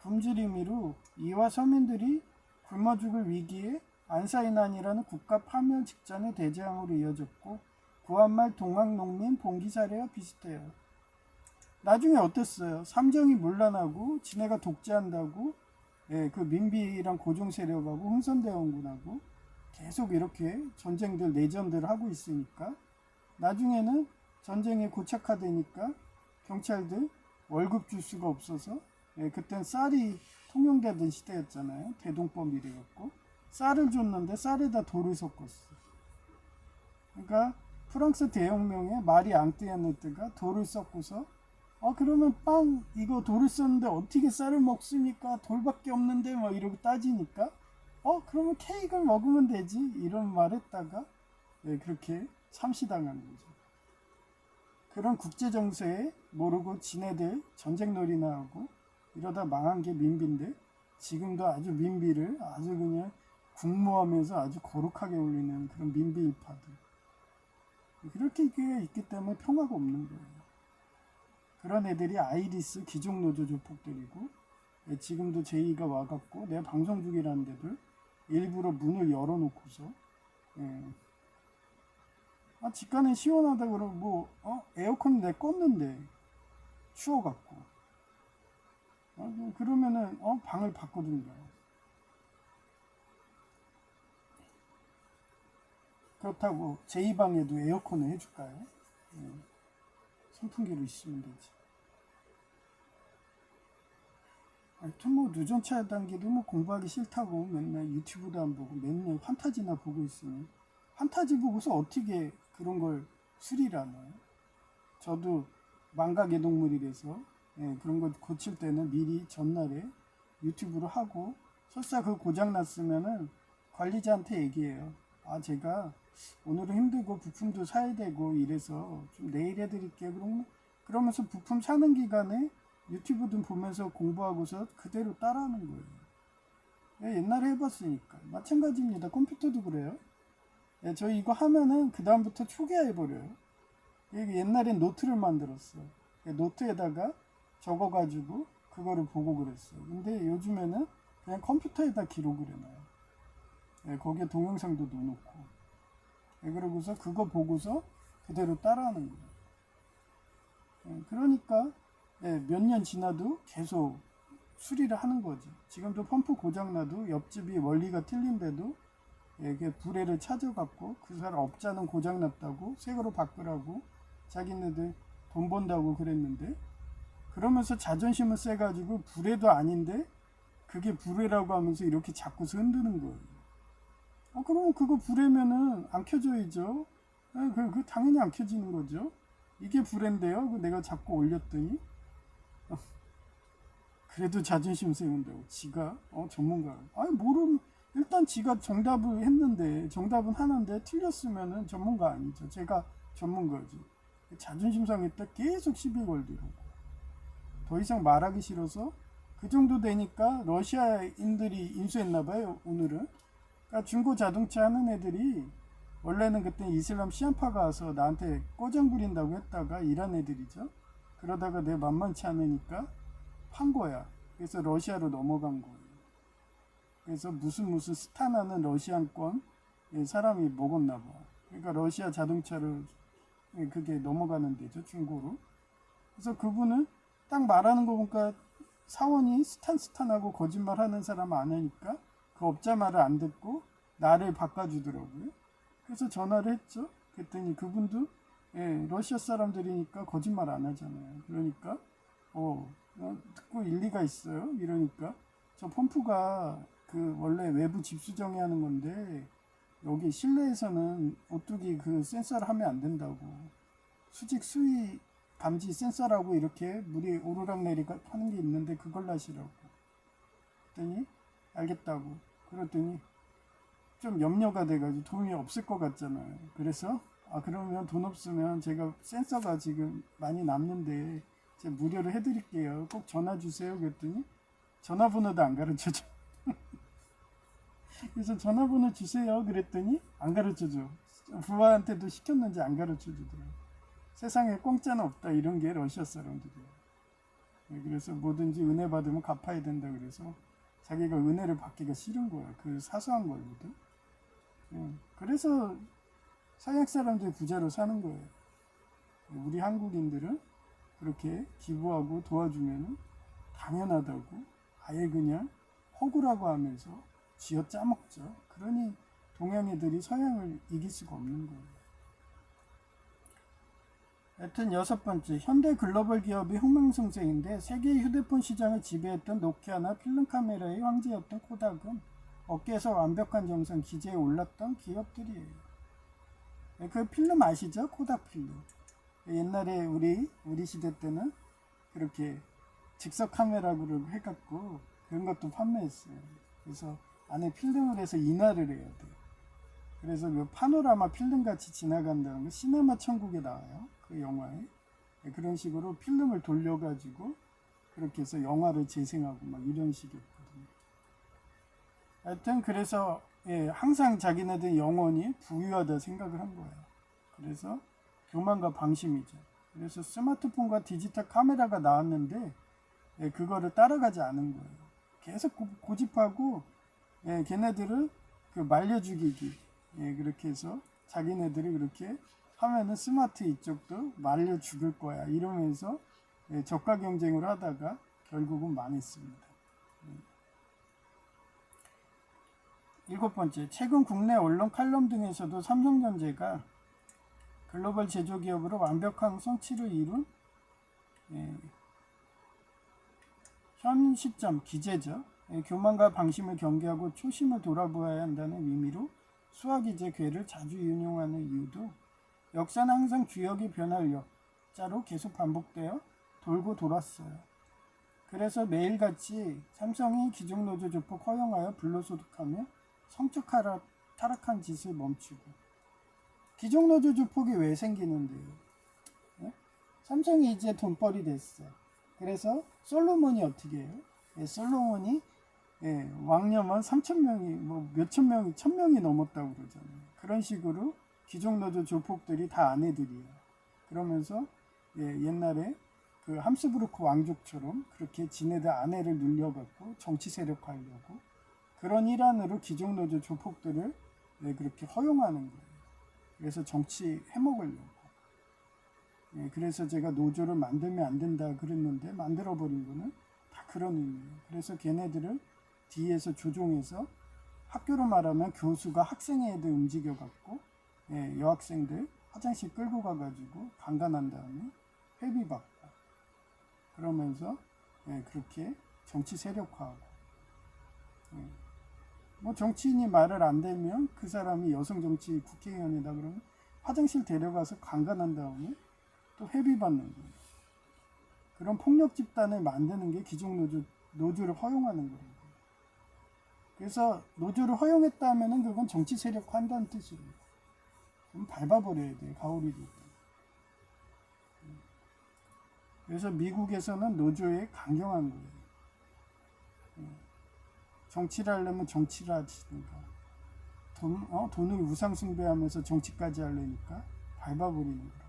굶주림으로 이와 서민들이 굶어 죽을 위기에 안사이난이라는 국가 파멸 직전의 대재앙으로 이어졌고 구한말 동학농민 봉기 사례와 비슷해요. 나중에 어땠어요? 삼정이 문란하고 지네가 독재한다고 그 민비랑 고종 세력하고 흥선대원군하고 계속 이렇게 전쟁들 내전들 하고 있으니까 나중에는 전쟁에 고착화되니까 경찰들 월급 줄 수가 없어서 그땐 쌀이 통용되던 시대였잖아요. 대동법 이래갖고 쌀을 줬는데 쌀에다 돌을 섞었어. 그러니까 프랑스 대혁명에 마리 앙뚜아네트가 돌을 섞고서 그러면 빵 이거 돌을 썼는데 어떻게 쌀을 먹습니까? 돌밖에 없는데 막 이러고 따지니까 그러면 케이크를 먹으면 되지 이런 말 했다가 그렇게 참시당한 거죠. 그런 국제정세에 모르고 지네들 전쟁놀이나 하고 이러다 망한 게 민비인데 지금도 아주 민비를 아주 그냥 국모하면서 아주 거룩하게 올리는 그런 민비 일파들 그렇게 있기 때문에 평화가 없는 거예요. 그런 애들이 아이리스 귀족노조 조폭들이고 지금도 제의가 와갖고 내 방송 중이라는 데들 일부러 문을 열어놓고서 예. 아, 집가는 시원하다 그러고 에어컨 내 껐는데 추워갖고 그러면은 방을 바꿔준다. 그렇다고 제 방에도 에어컨을 해줄까요? 예. 선풍기로 있으면 되지. 하여튼 누전 차단기도 공부하기 싫다고 맨날 유튜브도 안 보고 맨날 판타지나 보고 있으니 판타지 보고서 어떻게 그런 걸 수리를 하나요? 저도 망각의 동물이라서 그런 거 고칠 때는 미리 전날에 유튜브로 하고 설사 그 고장 났으면은 관리자한테 얘기해요. 아, 제가 오늘은 힘들고 부품도 사야 되고 이래서 좀 내일 해드릴게요. 그러면서 부품 사는 기간에 유튜브 좀 보면서 공부하고서 그대로 따라하는 거예요. 옛날에 해봤으니까. 마찬가지입니다. 컴퓨터도 그래요. 저희 이거 하면은 그 다음부터 초기화해버려요. 옛날엔 노트를 만들었어. 노트에다가 적어가지고 그거를 보고 그랬어요. 근데 요즘에는 그냥 컴퓨터에다 기록을 해놔요. 거기에 동영상도 넣어놓고. 그러고서 그거 보고서 그대로 따라하는 거예요. 그러니까 몇 년 지나도 계속 수리를 하는 거지. 지금도 펌프 고장나도 옆집이 원리가 틀린데도 이게 불에를 찾아갖고 그 사람 업자는 고장났다고 새 거로 바꾸라고 자기네들 돈 번다고 그랬는데 그러면서 자존심을 세가지고 불에도 아닌데 그게 불에라고 하면서 이렇게 자꾸 흔드는 거예요. 그러면 그거 불에면은 안 켜져야죠. 그 당연히 안 켜지는 거죠. 이게 불인데요. 내가 자꾸 올렸더니 그래도 자존심 세운다고 지가 전문가. 아니 모르면 일단 지가 정답을 했는데 정답은 하는데 틀렸으면은 전문가 아니죠. 제가 전문가지. 자존심 상했다 계속 시비 걸더라고. 더 이상 말하기 싫어서 그 정도 되니까 러시아인들이 인수했나봐요. 오늘은. 그러니까 중고 자동차 하는 애들이 원래는 그때 이슬람 시안파가 와서 나한테 꼬장 부린다고 했다가 이란 애들이죠. 그러다가 내 만만치 않으니까 판 거야. 그래서 러시아로 넘어간 거예요. 그래서 무슨 스타나는 러시안권 사람이 먹었나 봐. 그러니까 러시아 자동차를 그게 넘어가는 데죠, 중고로. 그래서 그분은 딱 말하는 거 보니까 사원이 스탄하고 거짓말하는 사람 안 하니까 그 업자 말을 안 듣고 나를 바꿔주더라고요. 그래서 전화를 했죠. 그랬더니 그분도 러시아 사람들이니까 거짓말 안 하잖아요. 그러니까 듣고 일리가 있어요. 이러니까 저 펌프가 그 원래 외부 집수정이 하는 건데 여기 실내에서는 오뚜기 그 센서를 하면 안 된다고. 수직 수위 감지 센서라고 이렇게 물이 오르락내리락 하는 게 있는데 그걸 하시라고. 그랬더니 알겠다고. 그랬더니 좀 염려가 돼가지고 돈이 없을 것 같잖아요. 그래서 그러면 돈 없으면 제가 센서가 지금 많이 남는데 제가 무료로 해드릴게요. 꼭 전화 주세요. 그랬더니 전화번호도 안 가르쳐줘. 그래서 전화번호 주세요. 그랬더니 안 가르쳐줘. 부하한테도 시켰는지 안 가르쳐주더라고요. 세상에 공짜는 없다. 이런 게 러시아 사람들이에요. 그래서 뭐든지 은혜 받으면 갚아야 된다. 그래서 자기가 은혜를 받기가 싫은 거야. 그 사소한 거거든. 그래서 서양 사람들이 부자로 사는 거예요. 우리 한국인들은 그렇게 기부하고 도와주면 당연하다고 아예 그냥 허구라고 하면서 쥐어 짜먹죠. 그러니 동양 애들이 서양을 이길 수가 없는 거예요. 하여튼 6번째, 현대 글로벌 기업이 흥망성쇠인데 세계 휴대폰 시장을 지배했던 노키아나 필름 카메라의 황제였던 코닥은 업계에서 완벽한 정상 기재에 올랐던 기업들이에요. 그 필름 아시죠? 코닥 필름. 옛날에 우리 시대 때는 그렇게 즉석 카메라로 해갖고 그런 것도 판매했어요. 그래서 안에 필름을 해서 인화를 해야 돼요. 그래서 그 파노라마 필름 같이 지나간다는 거 시네마 천국에 나와요. 그 영화에. 그런 식으로 필름을 돌려가지고 그렇게 해서 영화를 재생하고 막 이런 식이었거든요. 하여튼 그래서 항상 자기네들 영혼이 부유하다 생각을 한 거예요. 그래서 교만과 방심이죠. 그래서 스마트폰과 디지털 카메라가 나왔는데 그거를 따라가지 않은 거예요. 계속 고집하고 걔네들을 그 말려 죽이기 예, 그렇게 해서 자기네들이 그렇게 하면은 스마트 이쪽도 말려 죽을 거야 이러면서 예, 저가 경쟁을 하다가 결국은 망했습니다. 일곱 번째, 최근 국내 언론 칼럼 등에서도 삼성전자가 글로벌 제조기업으로 완벽한 성취를 이룬 예, 현 시점 기재죠. 예, 교만과 방심을 경계하고 초심을 돌아보아야 한다는 의미로 수학이제 괴를 자주 인용하는 이유도 역사는 항상 주역이 변할 역자로 계속 반복되어 돌고 돌았어요. 그래서 매일같이 삼성이 기종노조 조폭 허용하여 불로소득하며 성적 타락한 짓을 멈추고 기종노조 조폭이 왜 생기는데요? 네? 삼성이 이제 돈벌이 됐어. 그래서 솔로몬이 어떻게 해요? 예, 솔로몬이 예, 왕녀만 3,000명이 뭐 몇천 명이 1,000명이 넘었다고 그러잖아요. 그런 식으로 기종노조 조폭들이 다 아내들이에요. 그러면서 예, 옛날에 그 함스부르크 왕족처럼 그렇게 지네들 아내를 눌려갖고 정치 세력화하려고 그런 일환으로 기종노조 조폭들을 예, 그렇게 허용하는 거예요. 그래서 정치 해먹으려고. 예, 그래서 제가 노조를 만들면 안 된다 그랬는데 만들어버린 거는 다 그런 의미예요. 그래서 걔네들을 뒤에서 조종해서 학교로 말하면 교수가 학생의 애들 움직여갖고 예, 여학생들 화장실 끌고 가가지고 강간한 다음에 회비받고 그러면서 예, 그렇게 정치 세력화하고 예. 뭐 정치인이 말을 안 되면 그 사람이 여성 정치 국회의원이다 그러면 화장실 데려가서 강간한 다음에 또 회비받는 거예요. 그런 폭력 집단을 만드는 게 노조를 허용하는 거예요. 그래서 노조를 허용했다 하면은 그건 정치 세력화한다는 뜻이에요. 그럼 밟아버려야 돼요. 가오리 되고. 그래서 미국에서는 노조에 강경한 거예요. 정치를 하려면 정치를 하시니까 돈을 우상숭배하면서 정치까지 하려니까 밟아버리는 거예요.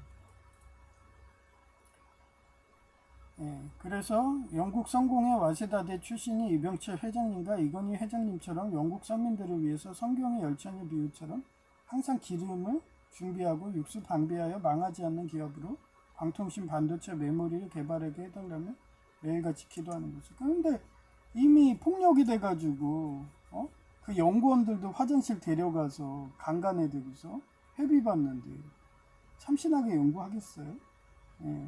예, 그래서 영국 성공의 와세다대 출신이 이병철 회장님과 이건희 회장님처럼 영국 서민들을 위해서 성경의 열천의 비유처럼 항상 기름을 준비하고 육수 방비하여 망하지 않는 기업으로 광통신 반도체 메모리를 개발하게 해달라면 매일같이 기도하는 거죠. 그런데 이미 폭력이 돼가지고 그 연구원들도 화장실 데려가서 강간해들고서 회비받는데 참신하게 연구하겠어요? 예.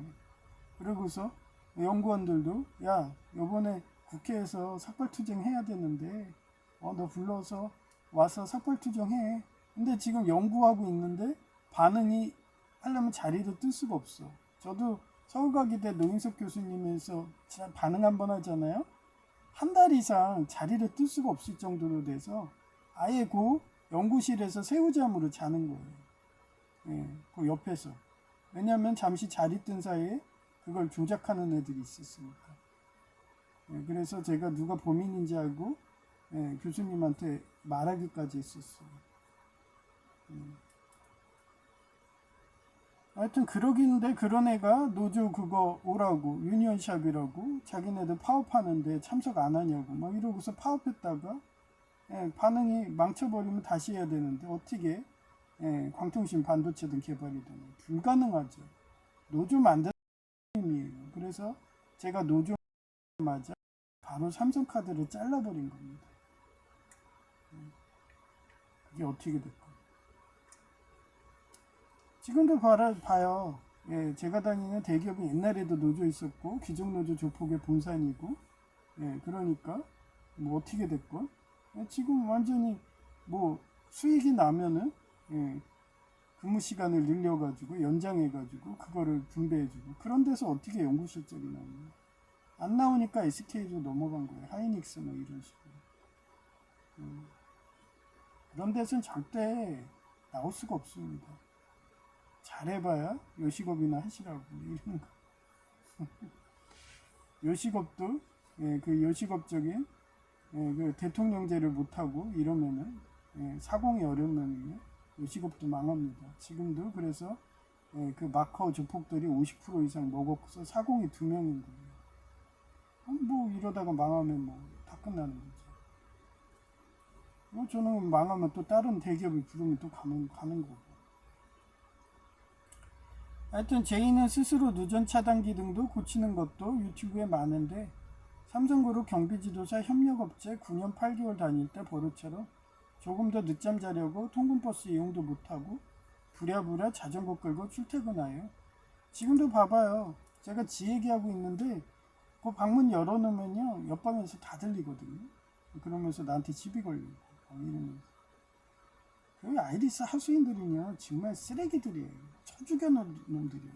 그러고서 연구원들도 야 요번에 국회에서 삭발투쟁 해야 되는데 너 불러서 와서 삭발투쟁해. 근데 지금 연구하고 있는데 반응이 하려면 자리를 뜰 수가 없어. 저도 서울과기대 노인석 교수님에서 반응 한번 하잖아요. 한 달 이상 자리를 뜰 수가 없을 정도로 돼서 아예 그 연구실에서 새우잠으로 자는 거예요. 예, 그 옆에서. 왜냐하면 잠시 자리 뜬 사이에 그걸 조작하는 애들이 있었으니까. 예, 그래서 제가 누가 범인인지 알고 예, 교수님한테 말하기까지 했었어요. 하여튼 그러긴데 그런 애가 노조 그거 오라고 유니언샵이라고 자기네들 파업하는데 참석 안 하냐고 막 이러고서 파업했다가 예, 반응이 망쳐버리면 다시 해야 되는데 어떻게 예, 광통신 반도체든 개발이 되나 불가능하죠. 노조 만드는 힘이에요. 그래서 제가 노조마자 바로 삼성카드를 잘라버린 겁니다. 그게 어떻게 될까? 지금도 봐요. 예, 제가 다니는 대기업이 옛날에도 노조 있었고 기종노조 조폭의 본산이고 예, 그러니까 뭐 어떻게 됐건 예, 지금 완전히 뭐 수익이 나면은 예, 근무 시간을 늘려가지고 연장해가지고 그거를 분배해주고 그런 데서 어떻게 연구 실적이 나오냐 안 나오니까 SK도 넘어간 거예요. 하이닉스 뭐 이런 식으로 그런 데서는 절대 나올 수가 없습니다. 잘해봐야 요식업이나 하시라고 이런 거. 요식업도 예, 그 요식업적인 예, 그 대통령제를 못하고 이러면은 예, 사공이 어려우면 요식업도 망합니다. 지금도 그래서 예, 그 마카오 조폭들이 50% 이상 먹어서 사공이 2명인 거예요. 뭐 이러다가 망하면 뭐 다 끝나는 거죠. 저는 망하면 또 다른 대기업이 부르면 또 가는 거고. 하여튼 제이는 스스로 누전 차단기 등도 고치는 것도 유튜브에 많은데, 삼성그룹 경비지도사 협력업체 9년 8개월 다닐 때 버릇처럼 조금 더 늦잠 자려고 통근버스 이용도 못하고 부랴부랴 자전거 끌고 출퇴근하여. 지금도 봐봐요. 제가 지 얘기하고 있는데 그 방문 열어놓으면요 옆방에서 다 들리거든요. 그러면서 나한테 시비 걸리고 이러면서. 그 아이리스 하수인들은요 정말 쓰레기들이에요. 쳐죽여 놓은 놈들이에요.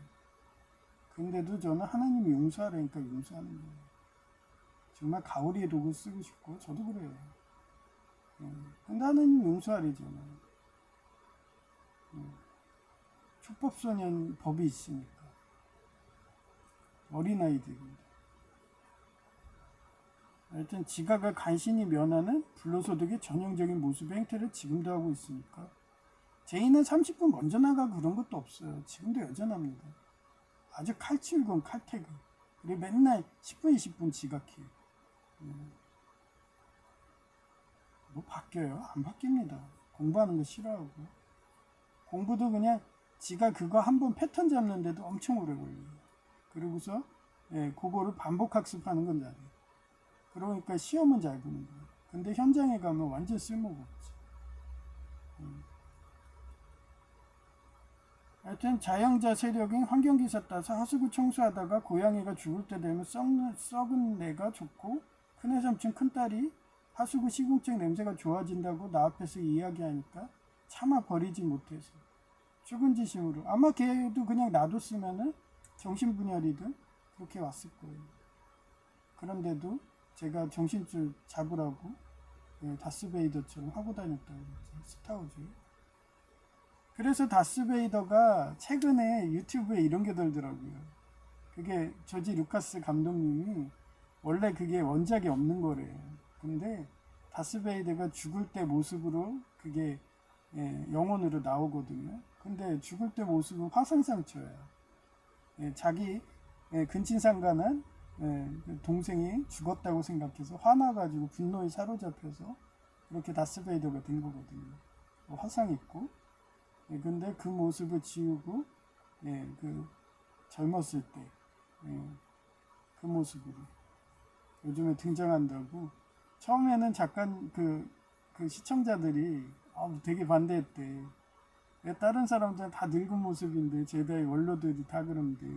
근데도 저는 하나님이 용서하라니까 용서하는 거예요. 정말 가오리의 독을 쓰고 싶고 저도 그래요. 근데 하나님이 용서하래잖아요. 촉법소년 법이 있으니까. 어린아이들입니다. 하여튼 지각을 간신히 면하는 불로소득의 전형적인 모습의 행태를 지금도 하고 있으니까. 제이는 30분 먼저 나가고 그런 것도 없어요. 지금도 여전합니다. 아주 칼출근 칼퇴근. 그리고 맨날 10분 20분 지각해요. 뭐 바뀌어요? 안 바뀝니다. 공부하는 거 싫어하고. 공부도 그냥 지가 그거 한번 패턴 잡는데도 엄청 오래 걸려요. 그리고서 그거를 반복 학습하는 건 잘해요. 그러니까 시험은 잘 보는 거예요. 근데 현장에 가면 완전 쓸모가 없지. 하여튼 자영자 세력인 환경기사 따서 하수구 청소하다가 고양이가 죽을 때 되면 썩은 내가 좋고 큰애 삼촌 큰딸이 하수구 시궁증 냄새가 좋아진다고 나 앞에서 이야기하니까 차마 버리지 못해서 죽은지심으로. 아마 걔도 그냥 놔뒀으면은 정신분열이든 그렇게 왔을 거예요. 그런데도 제가 정신줄 잡으라고 다스베이더처럼 하고 다녔다고 그랬죠. 스타워즈. 그래서 다스베이더가 최근에 유튜브에 이런 게 돌더라고요. 그게 조지 루카스 감독님이 원래 그게 원작이 없는 거래요. 근데 다스베이더가 죽을 때 모습으로 그게 영혼으로 나오거든요. 근데 죽을 때 모습은 화상상처예요. 자기 근친상간한 동생이 죽었다고 생각해서 화나가지고 분노에 사로잡혀서 그렇게 다스베이더가 된 거거든요. 화상 있고. 근데 그 모습을 지우고 그 젊었을 때 그 모습으로 요즘에 등장한다고. 처음에는 잠깐 그 시청자들이 되게 반대했대. 왜 다른 사람들은 다 늙은 모습인데 제다의 원로들이 다 그런데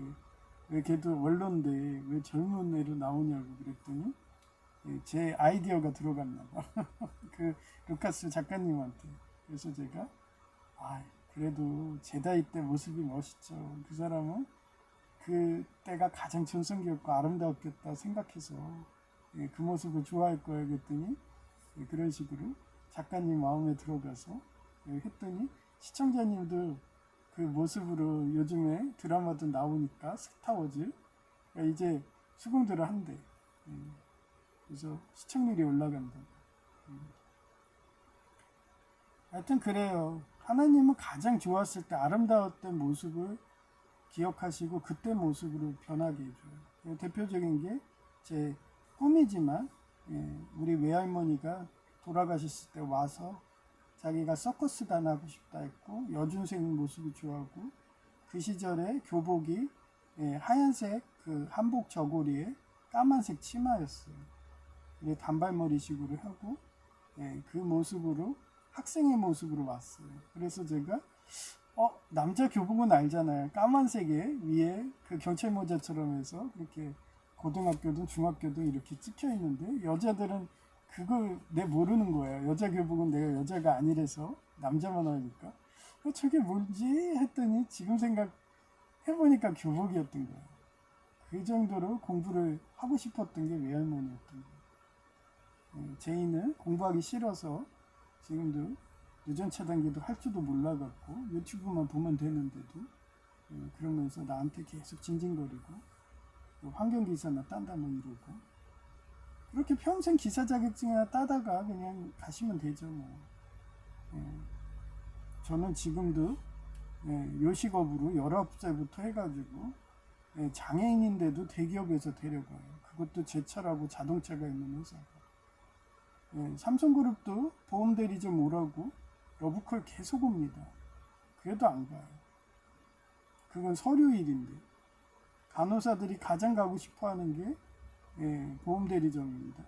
왜 걔도 원로인데 왜 젊은 애로 나오냐고 그랬더니 제 아이디어가 들어갔나 봐. 그 루카스 작가님한테. 그래서 제가 그래도 제다이 때 모습이 멋있죠. 그 사람은 그 때가 가장 전성기였고 아름다웠겠다 생각해서 그 모습을 좋아할 거야 그랬더니 그런 식으로 작가님 마음에 들어가서 했더니 시청자님들 그 모습으로 요즘에 드라마도 나오니까 스타워즈 이제 수긍들을 한대. 그래서 시청률이 올라간다. 하여튼 그래요. 하나님은 가장 좋았을 때 아름다웠던 모습을 기억하시고 그때 모습으로 변하게 해줘요. 대표적인 게 제 꿈이지만 우리 외할머니가 돌아가셨을 때 와서 자기가 서커스단 하고 싶다 했고 여중생 모습이 좋아하고 그 시절에 교복이 하얀색 그 한복 저고리에 까만색 치마였어요. 단발머리식으로 하고 그 모습으로 학생의 모습으로 왔어요. 그래서 제가 남자 교복은 알잖아요. 까만색에 위에 그 경찰 모자처럼 해서 그렇게 고등학교든 중학교든 이렇게 찍혀 있는데 여자들은 그걸 모르는 거예요. 여자 교복은 내가 여자가 아니라서 남자만 하니까 저게 뭔지 했더니 지금 생각해보니까 교복이었던 거예요. 그 정도로 공부를 하고 싶었던 게 외할머니였던 거예요. 제이는 공부하기 싫어서 지금도 누전 차단기도 할 줄도 몰라갖고 유튜브만 보면 되는데도 그러면서 나한테 계속 징징거리고 환경기사나 딴다 뭐 이러고 그렇게 평생 기사 자격증이나 따다가 그냥 가시면 되죠 뭐. 저는 지금도 요식업으로 19살부터 해가지고 장애인인데도 대기업에서 데려가요. 그것도 제 차라고 자동차가 있는 회사가. 삼성그룹도 보험대리 좀 오라고 러브콜 계속 옵니다. 그래도 안 가요. 그건 서류 일인데. 간호사들이 가장 가고 싶어 하는 게 보험대리점입니다.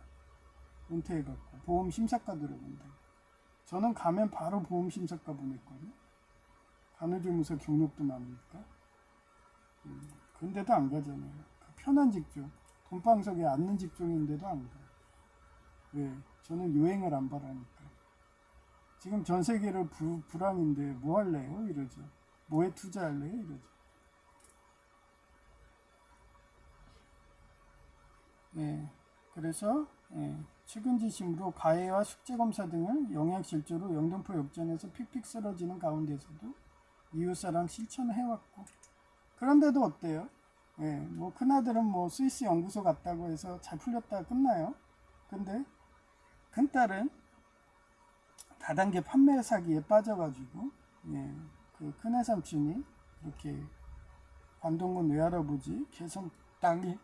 은퇴해갖고 보험심사과 들어간다. 저는 가면 바로 보험심사과 보냈거든요. 간호조무사 경력도 많으니까. 근데도 안 가잖아요. 그 편한 직종, 돈방석에 앉는 직종인데도 안 가요. 왜? 저는 요행을 안 바라니까. 지금 전 세계로 불황인데 뭐 할래요? 이러죠. 뭐에 투자할래요? 이러죠. 그래서 측은지심으로 가해와 숙제검사 등을 영양실조로 영등포 역전에서 픽픽 쓰러지는 가운데서도 이웃사랑 실천해왔고, 그런데도 어때요? 뭐 큰아들은 뭐 스위스 연구소 갔다고 해서 잘 풀렸다 끝나요? 근데 큰딸은 다단계 판매 사기에 빠져가지고 그 큰애 삼촌이 이렇게 관동군 외할아버지 개성 땅이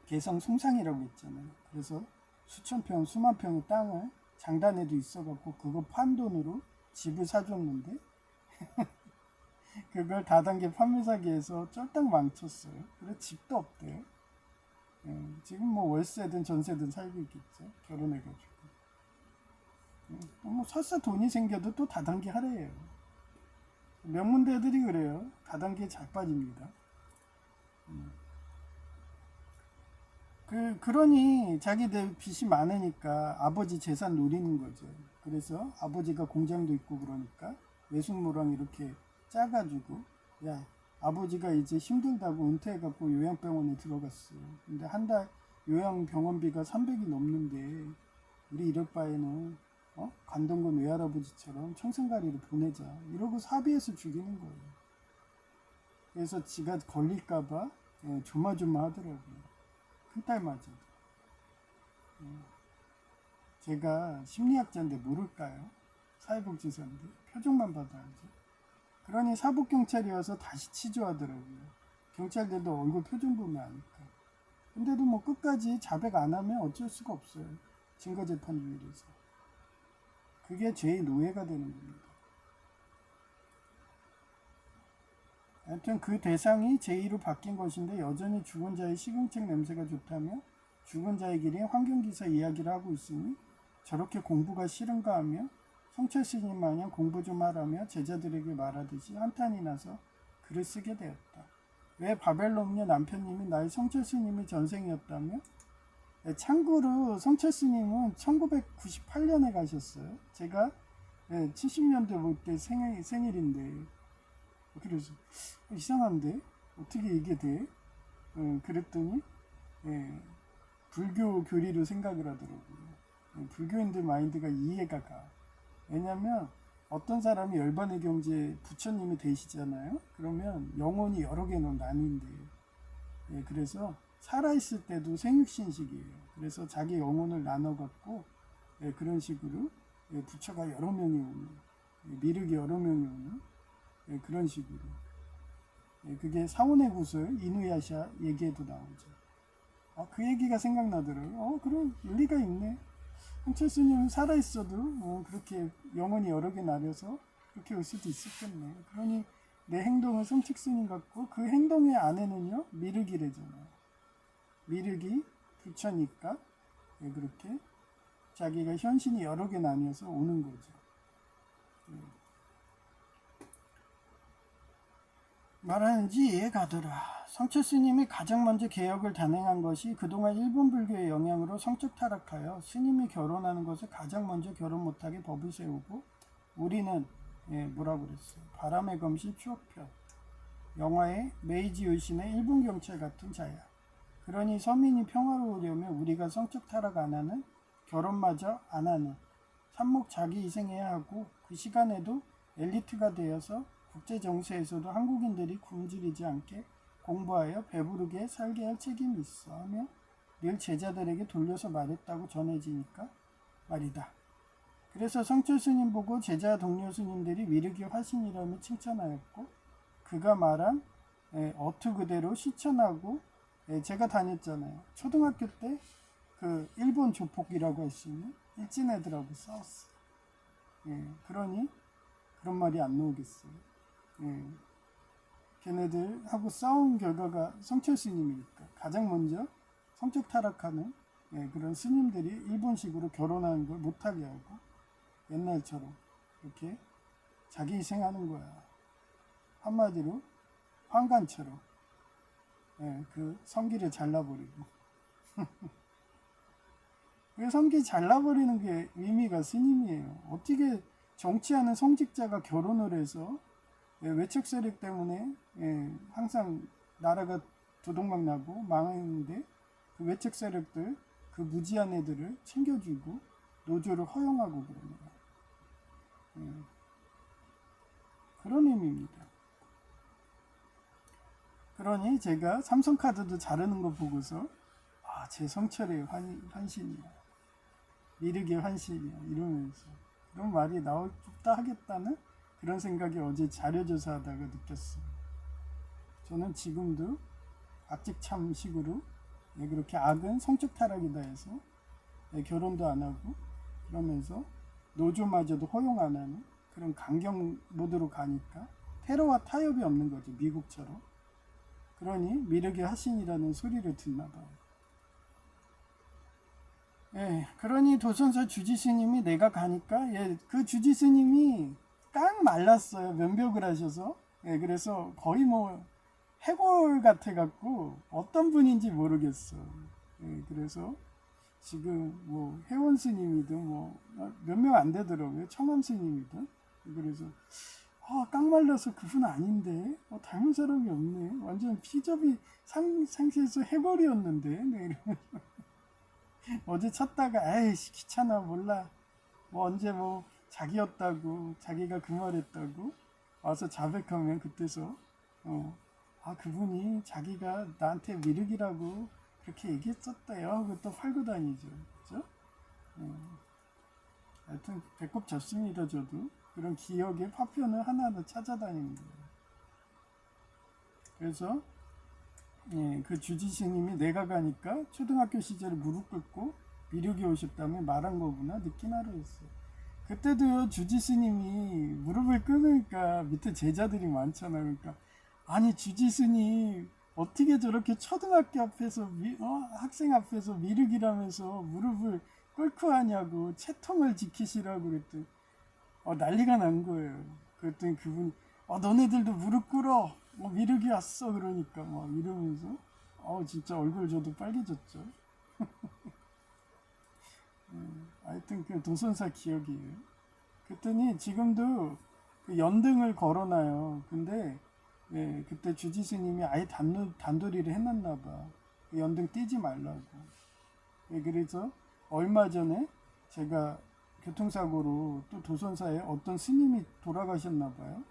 개성 송상이라고 있잖아요. 그래서 수천 평, 수만 평의 땅을 장단에도 있어갖고 그거 판 돈으로 집을 사줬는데 그걸 다단계 판매 사기에서 쫄딱 망쳤어요. 그래서 집도 없대요. 지금 뭐 월세든 전세든 살고 있겠죠. 결혼해가지고. 뭐 설사 돈이 생겨도 또 다단계 하래요. 명문대들이 그래요. 다단계에 잘 빠집니다. 그러니 자기들 빚이 많으니까 아버지 재산 노리는 거죠. 그래서 아버지가 공장도 있고 그러니까 외숙모랑 이렇게 짜가지고, 야, 아버지가 이제 힘들다고 은퇴해갖고 요양병원에 들어갔어. 근데 한 달 요양병원비가 300이 넘는데 우리 이럴 바에는 관동군 외할아버지처럼 청산가리로 보내자 이러고 사비해서 죽이는 거예요. 그래서 지가 걸릴까봐 조마조마 하더라고요. 큰딸맞아. 제가 심리학자인데 모를까요? 사회복지사인데 표정만 봐도 알죠. 그러니 사복경찰이 와서 다시 치조하더라고요. 경찰들도 얼굴 표정 보면 아니까. 근데도 뭐 끝까지 자백 안 하면 어쩔 수가 없어요. 증거재판주의라서. 그게 죄의 노예가 되는 겁니다. 하여튼 그 대상이 제2로 바뀐 것인데 여전히 죽은 자의 시궁책 냄새가 좋다며 죽은 자의 길에 환경기사 이야기를 하고 있으니 저렇게 공부가 싫은가 하며 성철 스님 마냥 공부 좀 하라며 제자들에게 말하듯이 한탄이 나서 글을 쓰게 되었다. 왜 바벨론녀 남편님이 나의 성철 스님이 전생이었다며? 참고로 성철 스님은 1998년에 가셨어요. 제가 70년대 뭐 때 생일인데 그래서 이상한데 어떻게 이게 돼? 그랬더니 불교 교리로 생각을 하더라고요. 불교인들 마인드가 이해가 가. 왜냐면 어떤 사람이 열반의 경지에 부처님이 되시잖아요. 그러면 영혼이 여러 개로 나뉜대요. 그래서 살아있을 때도 생육신식이에요. 그래서 자기 영혼을 나눠갖고 그런 식으로 부처가 여러 명이 오는, 미륵이 여러 명이 오는 그런 식으로. 그게 사원의 구슬 이누야샤 얘기에도 나오죠. 그 얘기가 생각나더라고요. 그래 일리가 있네. 홍철 스님은 살아있어도 그렇게 영혼이 여러 개 나뉘어서 그렇게 올 수도 있었겠네. 그러니 내 행동은 성측 스님 같고 그 행동의 안에는요 미륵이래잖아요. 미륵이 부처니까 그렇게 자기가 현신이 여러 개 나뉘어서 오는 거죠. 말하는지 이해가더라. 성철 스님이 가장 먼저 개혁을 단행한 것이 그동안 일본 불교의 영향으로 성적 타락하여 스님이 결혼하는 것을 가장 먼저 결혼 못하게 법을 세우고 우리는 뭐라고 그랬어요? 바람의 검실 추억편. 영화의 메이지 요신의 일본 경찰 같은 자야. 그러니 서민이 평화로우려면 우리가 성적 타락 안 하는, 결혼마저 안 하는, 삽목 자기 희생해야 하고 그 시간에도 엘리트가 되어서 국제 정세에서도 한국인들이 굶주리지 않게 공부하여 배부르게 살게 할 책임이 있어 하며 늘 제자들에게 돌려서 말했다고 전해지니까 말이다. 그래서 성철 스님 보고 제자 동료 스님들이 위르기 화신이라며 칭찬하였고 그가 말한 어투 그대로 실천하고 제가 다녔잖아요. 초등학교 때 그 일본 조폭이라고 할 수 있는 일진 애들하고 싸웠어. 예, 그러니 그런 말이 안 나오겠어요. 예, 걔네들하고 싸운 결과가 성철 스님이니까 가장 먼저 성적 타락하는 예, 그런 스님들이 일본식으로 결혼하는 걸 못하게 하고 옛날처럼 이렇게 자기 희생하는 거야. 한마디로 황간처럼 예, 그 성기를 잘라버리고 그 성기 잘라버리는 게 의미가 스님이에요. 어떻게 정치하는 성직자가 결혼을 해서 예, 외척 세력 때문에 예, 항상 나라가 도둑막 나고 망했는데 그 외척 세력들 그 무지한 애들을 챙겨주고 노조를 허용하고 그러는 거예요. 예, 그런 의미입니다. 그러니 제가 삼성카드도 자르는 거 보고서 아, 제 성철의 환신이야. 미륵의 환신이야. 이러면서 그런 말이 나올다 하겠다는 그런 생각이 어제 자료조사 하다가 느꼈어요. 저는 지금도 악직참식으로 예, 그렇게 악은 성적 타락이다 해서 예, 결혼도 안 하고 그러면서 노조마저도 허용 안 하는 그런 강경 모드로 가니까 테러와 타협이 없는 거죠. 미국처럼. 그러니 미륵의 화신이라는 소리를 듣나 봐요. 예, 그러니 도선사 주지스님이 내가 가니까 예, 그 주지스님이 깡 말랐어요. 면벽을 하셔서. 예, 그래서 거의 뭐 해골 같아 갖고 어떤 분인지 모르겠어. 예, 그래서 지금 뭐 회원 스님이든 뭐 몇 명 안 되더라고요. 청암 스님이든. 그래서 아, 깡 말라서 그분 아닌데 닮은 사람이 없네. 완전 피접이 상세해서 해골이었는데. 네, 이러면서 어제 찾다가 에이씨 귀찮아 몰라. 뭐 언제 뭐 자기였다고 자기가 그 말했다고 와서 자백하면 그때서 아 그분이 자기가 나한테 미륵이라고 그렇게 얘기했었대요 하고 또 팔고 다니죠. 그죠? 하여튼 배꼽 졌습니다. 저도 그런 기억의 파편을 하나하나 찾아다니는 거예요. 그래서 예, 그 주지스님이 내가 가니까 초등학교 시절에 무릎 꿇고 미륵이 오셨다며 말한 거구나 느끼나로 했어요. 그때도요 주지스님이 무릎을 꿇으니까 밑에 제자들이 많잖아요. 그러니까 아니 주지스님 어떻게 저렇게 초등학교 앞에서 학생 앞에서 미륵이라면서 무릎을 꿇고 하냐고 채통을 지키시라고 그랬더니 난리가 난 거예요. 그랬더니 그분이 너네들도 무릎 꿇어 미륵이 왔어 그러니까 막 이러면서 진짜 얼굴 저도 빨개졌죠. 하여튼 그 도선사 기억이에요. 그랬더니 지금도 그 연등을 걸어놔요. 근데 예, 그때 주지스님이 아예 단도리를 해놨나 봐. 그 연등 띄지 말라고. 예, 그래서 얼마 전에 제가 교통사고로 또 도선사에 어떤 스님이 돌아가셨나 봐요.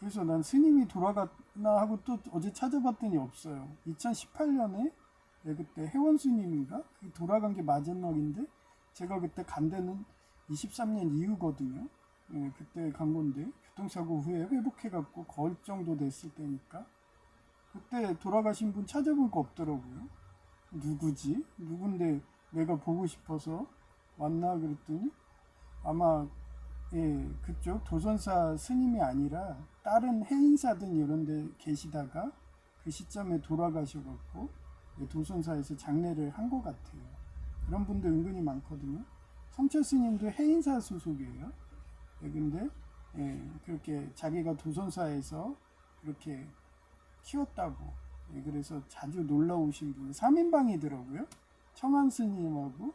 그래서 난 스님이 돌아갔나 하고 또 어제 찾아봤더니 없어요. 2018년에 네, 그때 혜원 스님인가? 돌아간 게 마지막인데 제가 그때 간 데는 23년 이후거든요. 네, 그때 간 건데 교통사고 후에 회복해갖고 거울 정도 됐을 때니까 그때 돌아가신 분 찾아볼 거 없더라고요. 누구지? 누군데 내가 보고 싶어서 왔나 그랬더니 아마 예, 그쪽 도전사 스님이 아니라 다른 해인사든 이런 데 계시다가 그 시점에 돌아가셔갖고 예, 도선사에서 장례를 한 것 같아요. 그런 분들 은근히 많거든요. 성철 스님도 해인사 소속이에요. 예, 근데 예, 그렇게 자기가 도선사에서 그렇게 키웠다고 예, 그래서 자주 놀러 오신 분이 3인방이더라고요. 청한 스님하고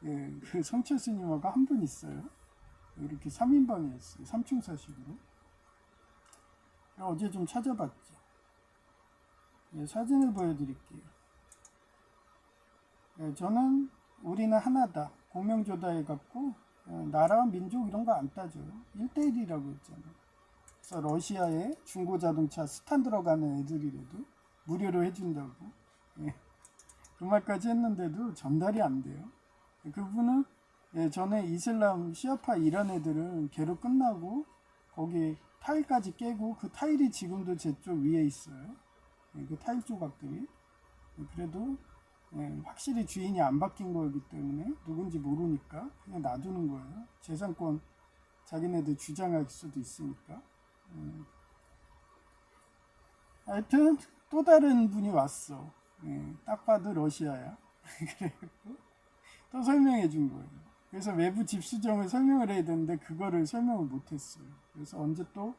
예, 그 성철 스님하고 한 분 있어요. 이렇게 3인방이었어요. 삼중사식으로. 어제 좀 찾아봤죠. 예, 사진을 보여드릴게요. 예, 저는 우리는 하나다. 공명조다 해갖고 나라와 민족 이런 거 안 따져요. 1대1이라고 했잖아요. 그래서 러시아에 중고자동차 스탄 들어가는 애들이라도 무료로 해준다고. 예, 그 말까지 했는데도 전달이 안 돼요. 그분은 예, 전에 이슬람 시아파 이란 애들은 개로 끝나고 거기 타일까지 깨고 그 타일이 지금도 제 쪽 위에 있어요. 예, 그 타일 조각들이. 예, 그래도 확실히 주인이 안 바뀐 거기 때문에 누군지 모르니까 그냥 놔두는 거예요. 재산권 자기네들 주장할 수도 있으니까. 하여튼 또 다른 분이 왔어. 딱 봐도 러시아야. 그래갖고 또 설명해 준 거예요. 그래서 외부 집수정을 설명을 해야 되는데 그거를 설명을 못했어요. 그래서 언제 또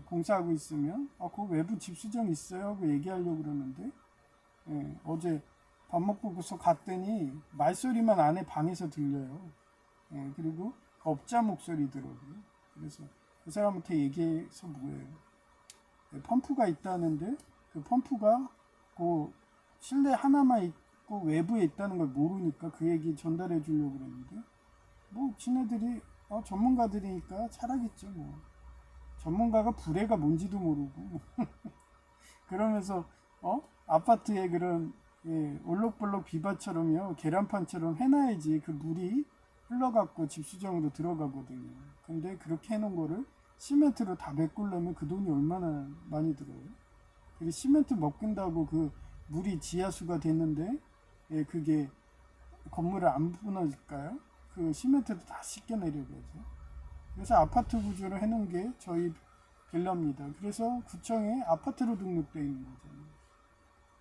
공사하고 있으면 그 외부 집수정 있어요 하고 얘기하려고 그러는데 어제 밥 먹고서 갔더니 말소리만 안에 방에서 들려요. 그리고 업자 목소리더라고요. 그래서 그 사람한테 얘기해서 뭐예요? 펌프가 있다는데 그 펌프가 그 실내 하나만 있고 외부에 있다는 걸 모르니까 그 얘기 전달해 주려고 그랬는데 뭐 지네들이 전문가들이니까 잘하겠죠 뭐. 전문가가 불해가 뭔지도 모르고 그러면서 아파트에 그런 올록볼록 비바처럼요 계란판처럼 해놔야지 그 물이 흘러갖고 집수정으로 들어가거든요. 근데 그렇게 해놓은 거를 시멘트로 다 메꾸려면 그 돈이 얼마나 많이 들어요. 그리고 시멘트 먹긴다고 그 물이 지하수가 됐는데 그게 건물을 안 무너질까요? 그 시멘트도 다 씻겨 내려가죠. 그래서 아파트 구조를 해놓은 게 저희 빌라입니다. 그래서 구청에 아파트로 등록되어 있는 거잖아요.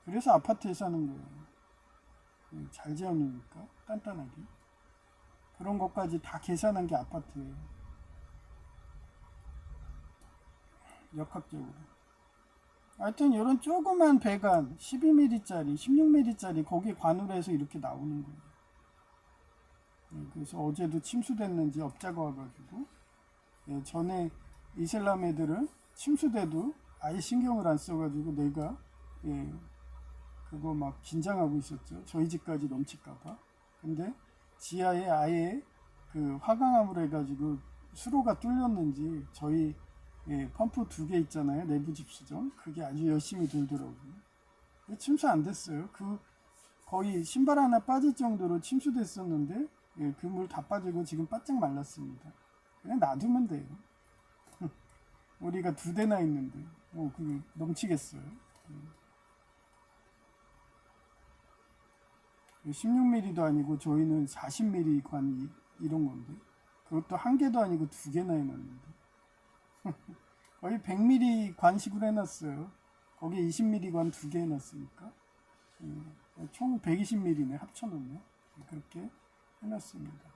그래서 아파트에 사는 거예요. 잘 지어놓으니까 단단하게. 그런 것까지 다 계산한 게 아파트예요. 역학적으로. 하여튼 이런 조그만 배관 12mm짜리 16mm짜리 거기에 관울해서 이렇게 나오는 거예요. 그래서 어제도 침수됐는지 업자가 와가지고 전에 이슬람 애들은 침수돼도 아예 신경을 안 써가지고 내가 그거 막 긴장하고 있었죠. 저희 집까지 넘칠까봐. 근데 지하에 아예 그 화강암으로 해가지고 수로가 뚫렸는지 저희 펌프 2개 있잖아요. 내부 집수정. 그게 아주 열심히 돌더라고요. 침수 안 됐어요. 그 거의 신발 하나 빠질 정도로 침수됐었는데 그 물 다 빠지고 지금 바짝 말랐습니다. 그냥 놔두면 돼요. 우리가 2대나 있는데 그게 넘치겠어요. 16mm도 아니고 저희는 40mm 관이 이런 건데 그것도 1개도 아니고 2개나 해놨는데 거의 100mm 관식으로 해놨어요. 거기에 20mm 관 2개 해놨으니까 총 120mm네 합쳐놓으면 그렇게 해놨습니다.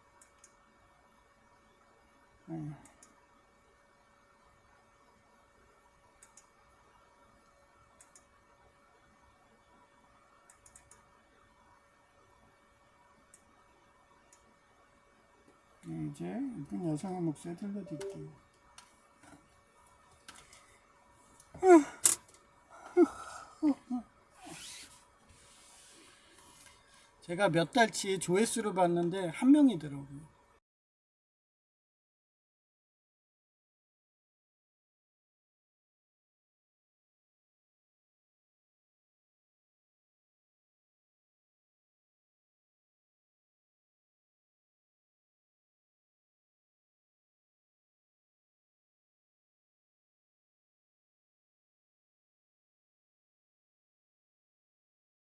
이제 이쁜 여성의 목소리 들려드릴게요. 제가 몇 달치 조회수를 봤는데 1명이더라고요.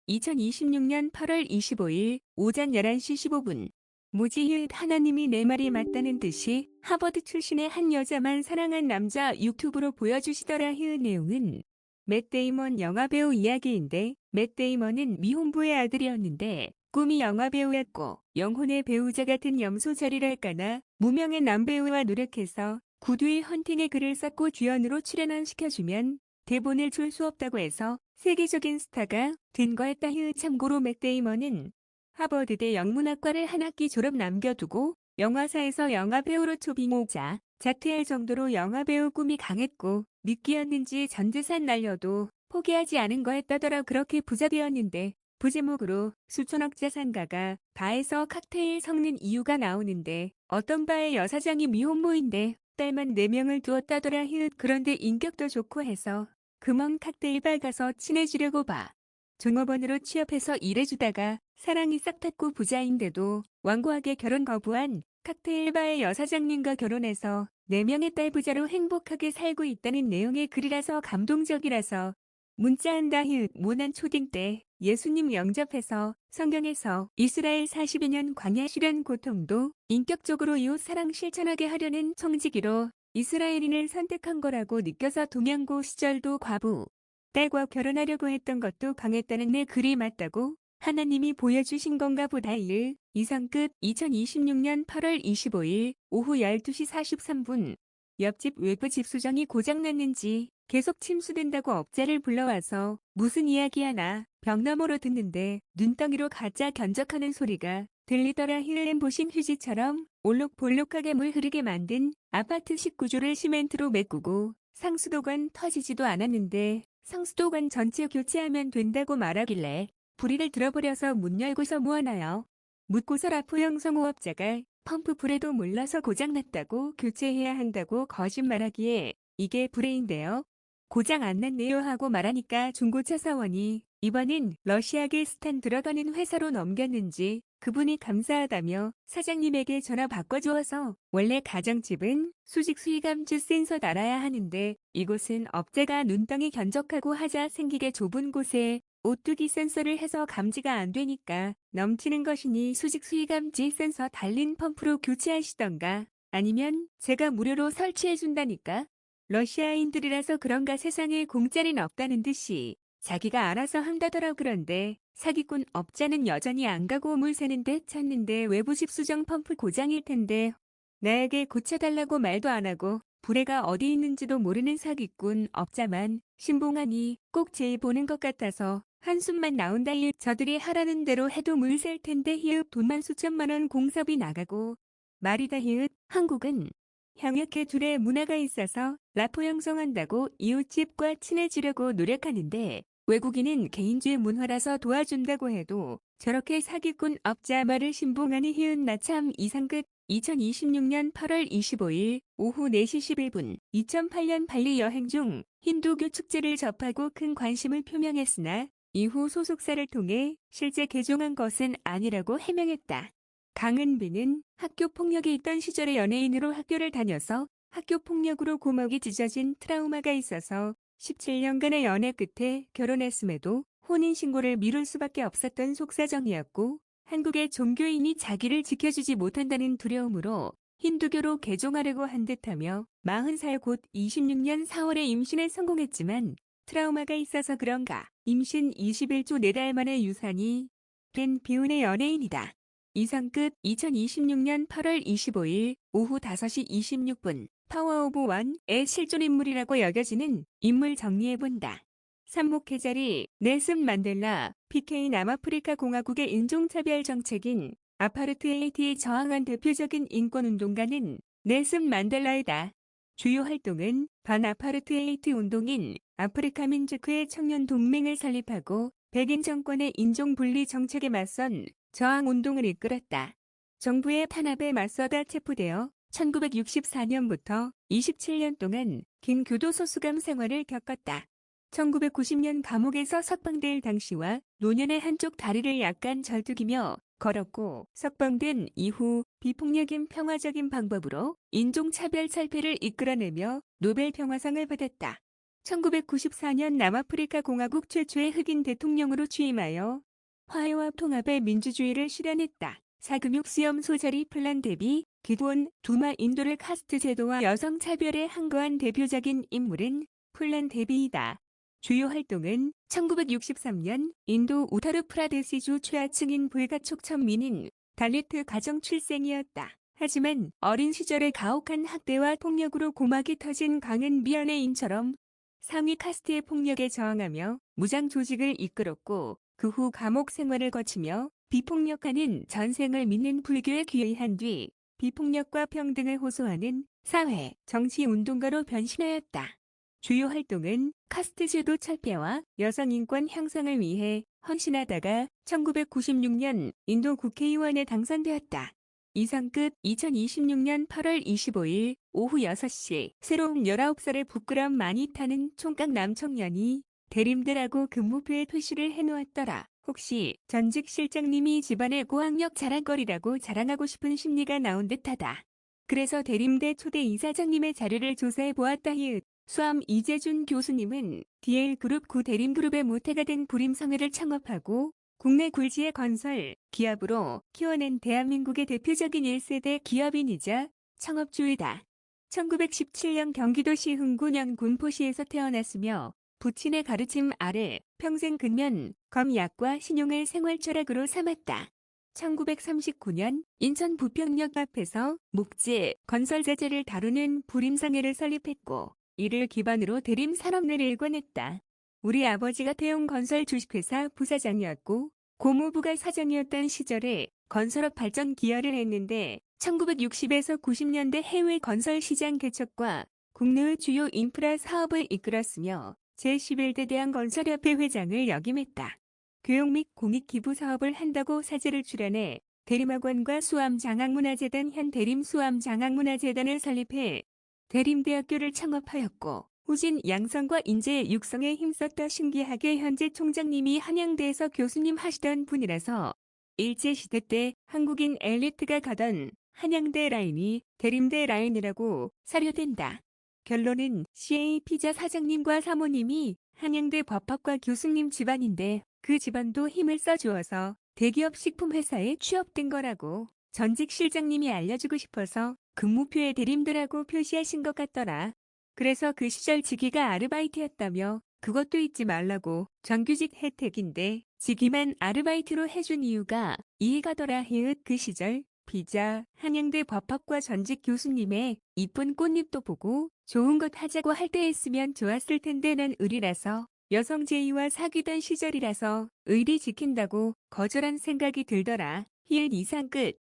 (2026년 8월 25일) 오전 11시 15분 무지히 하나님이 내 말이 맞다는 듯이 하버드 출신의 한 여자만 사랑한 남자 유튜브로 보여주시더라. 내용은 맷 데이먼 영화배우 이야기인데 맷 데이먼은 미혼부의 아들이었는데 꿈이 영화배우였고 영혼의 배우자 같은 염소자리랄까나 무명의 남배우와 노력해서 구두의 헌팅에 글을 썼고 주연으로 출연 시켜주면 대본을 줄 수 없다고 해서 세계적인 스타가 된 거였다. 참고로 맷 데이먼은 하버드대 영문학과를 한 학기 졸업 남겨두고 영화사에서 영화배우로 초빙오자 자퇴할 정도로 영화배우 꿈이 강했고 미끼였는지 전재산 날려도 포기하지 않은 거였다더라. 그렇게 부자 되었는데 부제목으로 수천억 자산가가 바에서 칵테일 섞는 이유가 나오는데 어떤 바의 여사장이 미혼모인데 딸만 4명을 두었다더라. 그런데 인격도 좋고 해서 금왕 칵테일 바 가서 친해지려고 봐. 종업원으로 취업해서 일해주다가 사랑이 싹 탔고 부자인데도 완고하게 결혼 거부한 칵테일 바의 여사장님과 결혼해서 4명의 딸 부자로 행복하게 살고 있다는 내용의 글이라서 감동적이라서 문자한다. 모난 초딩 때 예수님 영접해서 성경에서 이스라엘 40여 년 광야 시련 고통도 인격적으로 이웃 사랑 실천하게 하려는 청지기로 이스라엘인을 선택한 거라고 느껴서 동양고 시절도 과부, 딸과 결혼하려고 했던 것도 강했다는 내 글이 맞다고 하나님이 보여주신 건가 보다. 1. 이상 끝. 2026년 8월 25일 오후 12시 43분. 옆집 외부 집수정이 고장났는지 계속 침수된다고 업자를 불러와서 무슨 이야기 하나 벽 너머로 듣는데 눈덩이로 가짜 견적하는 소리가 들리더라. 힐렘 보신 휴지처럼 올록볼록하게 물 흐르게 만든 아파트식 구조를 시멘트로 메꾸고 상수도관 터지지도 않았는데 상수도관 전체 교체하면 된다고 말하길래 불이를 들어버려서 문 열고서 뭐하나요? 묻고서 라포형 성호업자가 펌프 불에도 몰라서 고장났다고 교체해야 한다고 거짓말하기에 이게 불의인데요. 고장 안 났네요 하고 말하니까 중고차 사원이 이번엔 러시아계 스탄 들어가는 회사로 넘겼는지 그분이 감사하다며 사장님에게 전화 바꿔주어서 원래 가정집은 수직 수위감지 센서 달아야 하는데 이곳은 업체가 눈덩이 견적하고 하자 생기게 좁은 곳에 오뚜기 센서를 해서 감지가 안 되니까 넘치는 것이니 수직 수위감지 센서 달린 펌프로 교체하시던가 아니면 제가 무료로 설치해준다니까. 러시아인들이라서 그런가 세상에 공짜는 없다는 듯이 자기가 알아서 한다더라. 그런데 사기꾼 업자는 여전히 안 가고 물 새는 데 찾는데 외부 집수정 펌프 고장일 텐데 나에게 고쳐달라고 말도 안 하고 불에가 어디 있는지도 모르는 사기꾼 업자만 신봉하니 꼭 제일 보는 것 같아서 한숨만 나온다. 저들이 하라는 대로 해도 물 셀 텐데 히읗 돈만 수천만 원 공사비 나가고 말이다. 히읗 한국은 형역해 둘의 문화가 있어서 라포 형성한다고 이웃집과 친해지려고 노력하는데 외국인은 개인주의 문화라서 도와준다고 해도 저렇게 사기꾼 업자 말을 신봉하니 히읗 나 참 이상 끝. 2026년 8월 25일 오후 4시 11분 2008년 발리 여행 중 힌두교 축제를 접하고 큰 관심을 표명했으나 이후 소속사를 통해 실제 개종한 것은 아니라고 해명했다. 강은비는 학교 폭력이 있던 시절에 연예인으로 학교를 다녀서 학교 폭력으로 고막이 찢어진 트라우마가 있어서 17년간의 연애 끝에 결혼했음에도 혼인신고를 미룰 수밖에 없었던 속사정이었고 한국의 종교인이 자기를 지켜주지 못한다는 두려움으로 힌두교로 개종하려고 한 듯하며 40살 곧 26년 4월에 임신에 성공했지만 트라우마가 있어서 그런가 임신 21주 4달 만에 유산이 된 비운의 연예인이다. 이상 끝. 2026년 8월 25일 오후 5시 26분 파워 오브 원의 실존인물이라고 여겨지는 인물 정리해본다. 삼목해자리 넬슨 만델라 PK 남아프리카 공화국의 인종차별 정책인 아파르트헤이트에 저항한 대표적인 인권운동가는 넬슨 만델라이다. 주요 활동은 반아파르트헤이트 운동인 아프리카 민주크의 청년 동맹을 설립하고 백인 정권의 인종분리 정책에 맞선 저항운동을 이끌었다. 정부의 탄압에 맞서다 체포되어 1964년부터 27년 동안 긴 교도소 수감 생활을 겪었다. 1990년 감옥에서 석방될 당시와 노년의 한쪽 다리를 약간 절뚝이며 걸었고 석방된 이후 비폭력인 평화적인 방법으로 인종차별 철폐를 이끌어내며 노벨 평화상을 받았다. 1994년 남아프리카 공화국 최초의 흑인 대통령으로 취임하여 화해와 통합의 민주주의를 실현했다. 사금육 수염 소자리 플란 대비 기드온 두마 인도를 카스트 제도와 여성 차별에 항거한 대표적인 인물은 플란 대비이다. 주요 활동은 1963년 인도 우타르 프라데시주 최하층인 불가촉 천민인 달리트 가정 출생이었다. 하지만 어린 시절에 가혹한 학대와 폭력으로 고막이 터진 강은 미연예인처럼 상위 카스트의 폭력에 저항하며 무장 조직을 이끌었고 그 후 감옥 생활을 거치며 비폭력하는 전생을 믿는 불교에 귀의한 뒤 비폭력과 평등을 호소하는 사회, 정치 운동가로 변신하였다. 주요 활동은 카스트 제도 철폐와 여성 인권 향상을 위해 헌신하다가 1996년 인도 국회의원에 당선되었다. 이상 끝. 2026년 8월 25일 오후 6시 새로운 19살의 부끄럼 많이 타는 총각 남청년이 대림들하고 근무표에 표시를 해놓았더라. 혹시 전직 실장님이 집안의 고학력 자랑거리라고 자랑하고 싶은 심리가 나온 듯하다. 그래서 대림대 초대 이사장님의 자료를 조사해 보았다. 히읗. 수암 이재준 교수님은 DL그룹 구대림그룹의 모태가 된 부림성회를 창업하고 국내 굴지의 건설, 기업으로 키워낸 대한민국의 대표적인 1세대 기업인이자 창업주이다. 1917년 경기도시 흥군현 군포시에서 태어났으며 부친의 가르침 아래 평생 근면, 검약과 신용을 생활 철학으로 삼았다. 1939년 인천 부평역 앞에서 목재, 건설 자재를 다루는 부림상회를 설립했고 이를 기반으로 대림 산업을 일궈냈다. 우리 아버지가 태용 건설 주식회사 부사장이었고 고모부가 사장이었던 시절에 건설업 발전 기여를 했는데 1960에서 90년대 해외 건설 시장 개척과 국내의 주요 인프라 사업을 이끌었으며 제11대 대한건설협회 회장을 역임했다. 교육 및 공익 기부 사업을 한다고 사재를 출연해 대림학원과 수암장학문화재단 현 대림수암장학문화재단을 설립해 대림대학교를 창업하였고 후진 양성과 인재 육성에 힘썼다. 신기하게 현재 총장님이 한양대에서 교수님 하시던 분이라서 일제시대 때 한국인 엘리트가 가던 한양대 라인이 대림대 라인이라고 사료된다. 결론은 CA 피자 사장님과 사모님이 한양대 법학과 교수님 집안인데 그 집안도 힘을 써주어서 대기업 식품회사에 취업된 거라고 전직 실장님이 알려주고 싶어서 근무표에 대림대라고 표시하신 것 같더라. 그래서 그 시절 직위가 아르바이트였다며 그것도 잊지 말라고 정규직 혜택인데 직위만 아르바이트로 해준 이유가 이해가더라. 히읗 그 시절 피자 한양대 법학과 전직 교수님의 이쁜 꽃잎도 보고 좋은 것 하자고 할 때 했으면 좋았을 텐데 난 의리라서 여성 제의와 사귀던 시절이라서 의리 지킨다고 거절한 생각이 들더라. 히읗 이상 끝.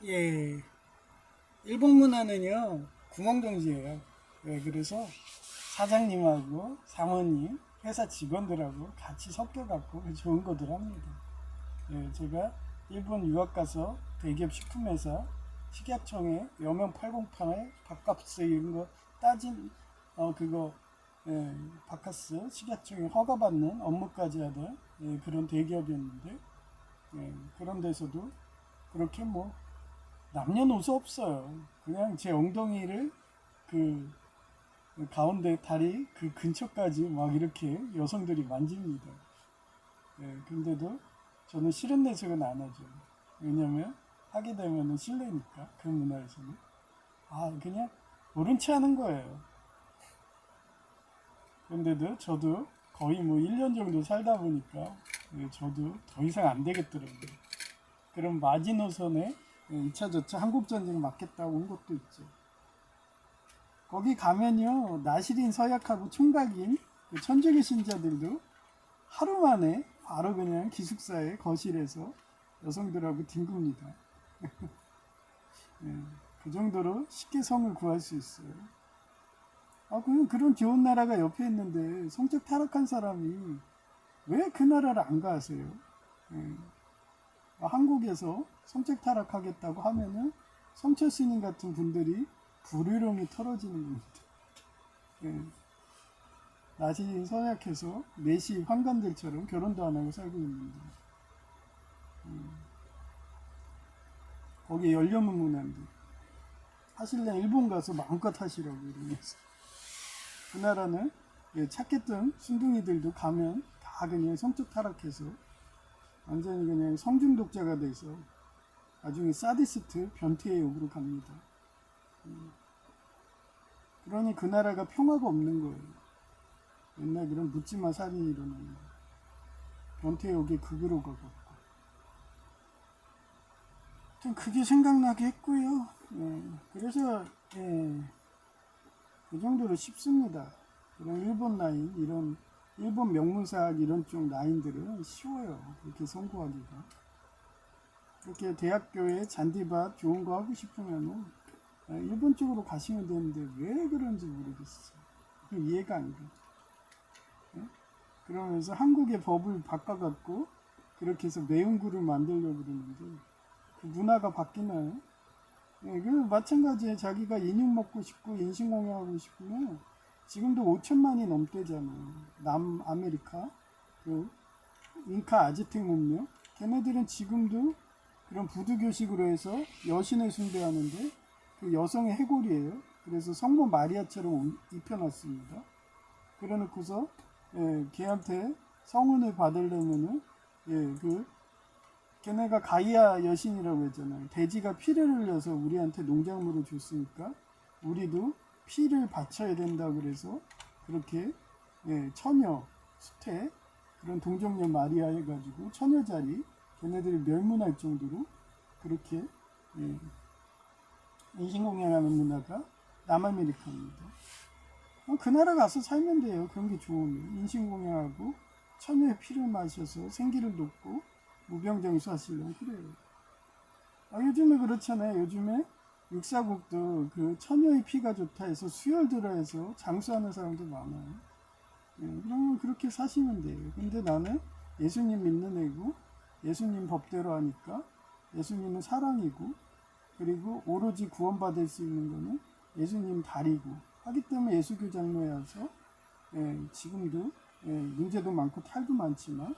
예, 일본 문화는요 구멍정지예요. 예, 그래서 사장님하고 사모님, 회사 직원들하고 같이 섞여갖고 좋은 거들 합니다. 예, 제가 일본 유학 가서 대기업 식품회사 식약청에 여명 808에 밥값 이런 거 따진 그거 예, 바카스 식약청에 허가받는 업무까지 하던 그런 대기업이었는데 그런 데서도 그렇게 뭐 남녀노소 없어요. 그냥 제 엉덩이를 그 가운데 다리 그 근처까지 막 이렇게 여성들이 만집니다. 근데도 저는 싫은 내색은 안 하죠. 왜냐면 하게 되면은 실례니까 그 문화에서는 그냥 모른 체 하는 거예요. 근데도 저도 거의 뭐 1년 정도 살다 보니까 저도 더 이상 안 되겠더라고요. 그럼 마지노선에 2차 저차 한국전쟁 맞겠다고 온 것도 있죠. 거기 가면요 나시린 서약하고 총각인 그 천주교 신자들도 하루 만에 바로 그냥 기숙사의 거실에서 여성들하고 뒹굽니다. 그 정도로 쉽게 성을 구할 수 있어요. 그런 좋은 나라가 옆에 있는데 성적 타락한 사람이 왜 그 나라를 안 가세요? 한국에서 성적 타락하겠다고 하면은 성철 스님 같은 분들이 불효령이 털어지는 겁니다. 나시 서약해서 내시 환관들처럼 결혼도 안 하고 살고 있는데 거기에 열려문 문화인데 하실래 일본 가서 마음껏 하시라고 이러면서 그 나라는 착했던 순둥이들도 가면 다 그냥 성적 타락해서 완전히 그냥 성중독자가 돼서 나중에 사디스트 변태의 욕으로 갑니다. 그러니 그 나라가 평화가 없는 거예요. 맨날 그런 묻지마 살인이 일어나는 거예요. 변태의 욕의 극으로 가고 그게 생각나게 했고요. 그래서 그 정도로 쉽습니다. 이런 일본 라인, 이런 일본 명문사학 이런 쪽 라인들은 쉬워요. 그렇게 성공하기가. 그렇게 대학교에 잔디밭 좋은 거 하고 싶으면은 일본 쪽으로 가시면 되는데 왜 그런지 모르겠어요. 이해가 안 가. 그러면서 한국의 법을 바꿔갖고 그렇게 해서 매운 굴을 만들려고 그러는데 그 문화가 바뀌나요? 그 마찬가지에 자기가 인육 먹고 싶고 인신공양하고 싶으면 지금도 5천만이 넘대잖아요. 남아메리카 그 잉카 아즈텍 문명, 걔네들은 지금도 그런 부두교식으로 해서 여신을 숭배하는데 그 여성의 해골이에요. 그래서 성모 마리아처럼 입혀놨습니다. 그래놓고서 걔한테 성운을 받으려면은 걔네가 가이아 여신이라고 했잖아요. 돼지가 피를 흘려서 우리한테 농작물을 줬으니까 우리도 피를 바쳐야 된다 그래서 그렇게 처녀 수태 그런 동정녀 마리아 해가지고 처녀 자리 걔네들이 멸문할 정도로 그렇게 인신공양하는 문화가 남아메리카입니다. 그 나라 가서 살면 돼요. 그런 게 좋으면 인신공양하고 처녀의 피를 마셔서 생기를 돕고 무병장수하시려면 그래요. 요즘에 그렇잖아요. 요즘에 육사국도 그 처녀의 피가 좋다 해서 수혈들어 해서 장수하는 사람도 많아요. 그러면 그렇게 사시면 돼요. 근데 나는 예수님 믿는 애고 예수님 법대로 하니까 예수님은 사랑이고 그리고 오로지 구원받을 수 있는 거는 예수님 다리고 하기 때문에 예수교 장로에 와서 지금도 문제도 많고 탈도 많지만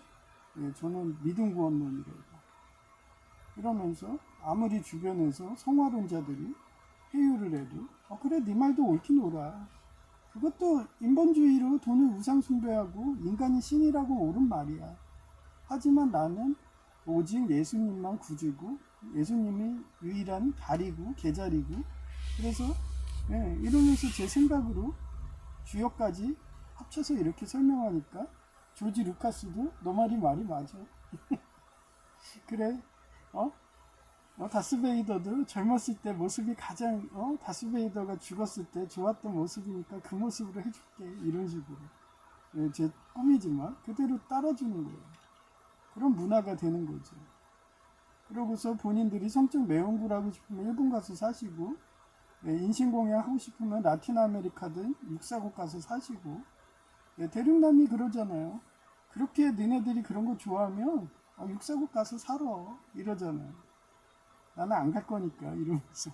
저는 믿음 구원론이라고 이러면서 아무리 주변에서 성화론자들이 회유를 해도 그래 네 말도 옳긴 옳아. 그것도 인본주의로 돈을 우상 숭배하고 인간이 신이라고 옳은 말이야. 하지만 나는 오직 예수님만 구주고 예수님이 유일한 다리고 계자리고 그래서 이러면서 제 생각으로 주역까지 합쳐서 이렇게 설명하니까 조지 루카스도 너 말이 맞아. 그래 다스베이더도 젊었을 때 모습이 가장 다스베이더가 죽었을 때 좋았던 모습이니까 그 모습으로 해줄게 이런 식으로 제 꿈이지만 그대로 따라주는 거예요. 그런 문화가 되는 거죠. 그러고서 본인들이 성적 매운구를 하고 싶으면 일본 가서 사시고 인신공양 하고 싶으면 라틴 아메리카든 육사국 가서 사시고 대륙남이 그러잖아요. 그렇게 너네들이 그런 거 좋아하면 육사국 가서 살아 이러잖아요. 나는 안 갈 거니까 이러면서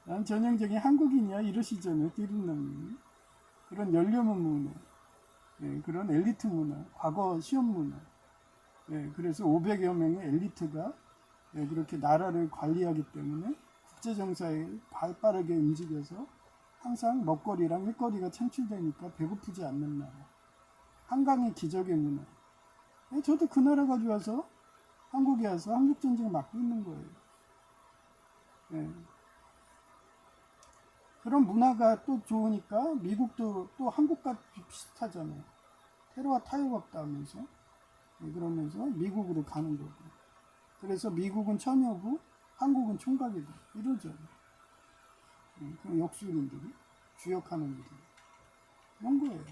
난 전형적인 한국인이야 이러시잖아요. 대륙남이 그런 연료문 문화 그런 엘리트 문화 과거 시험 문화 그래서 500여 명의 엘리트가 그렇게 나라를 관리하기 때문에 국제정사에 발빠르게 움직여서 항상 먹거리랑 일거리가 창출되니까 배고프지 않는 나라. 한강의 기적의 문화. 저도 그 나라 가져와서 한국에 와서 한국전쟁 막고 있는 거예요. 그런 문화가 또 좋으니까 미국도 또 한국과 비슷하잖아요. 테러와 타협 없다 하면서 그러면서 미국으로 가는 거고. 그래서 미국은 처녀고 한국은 총각이다. 이러죠. 그 역술인들이 주역하는 일이 이런 거예요.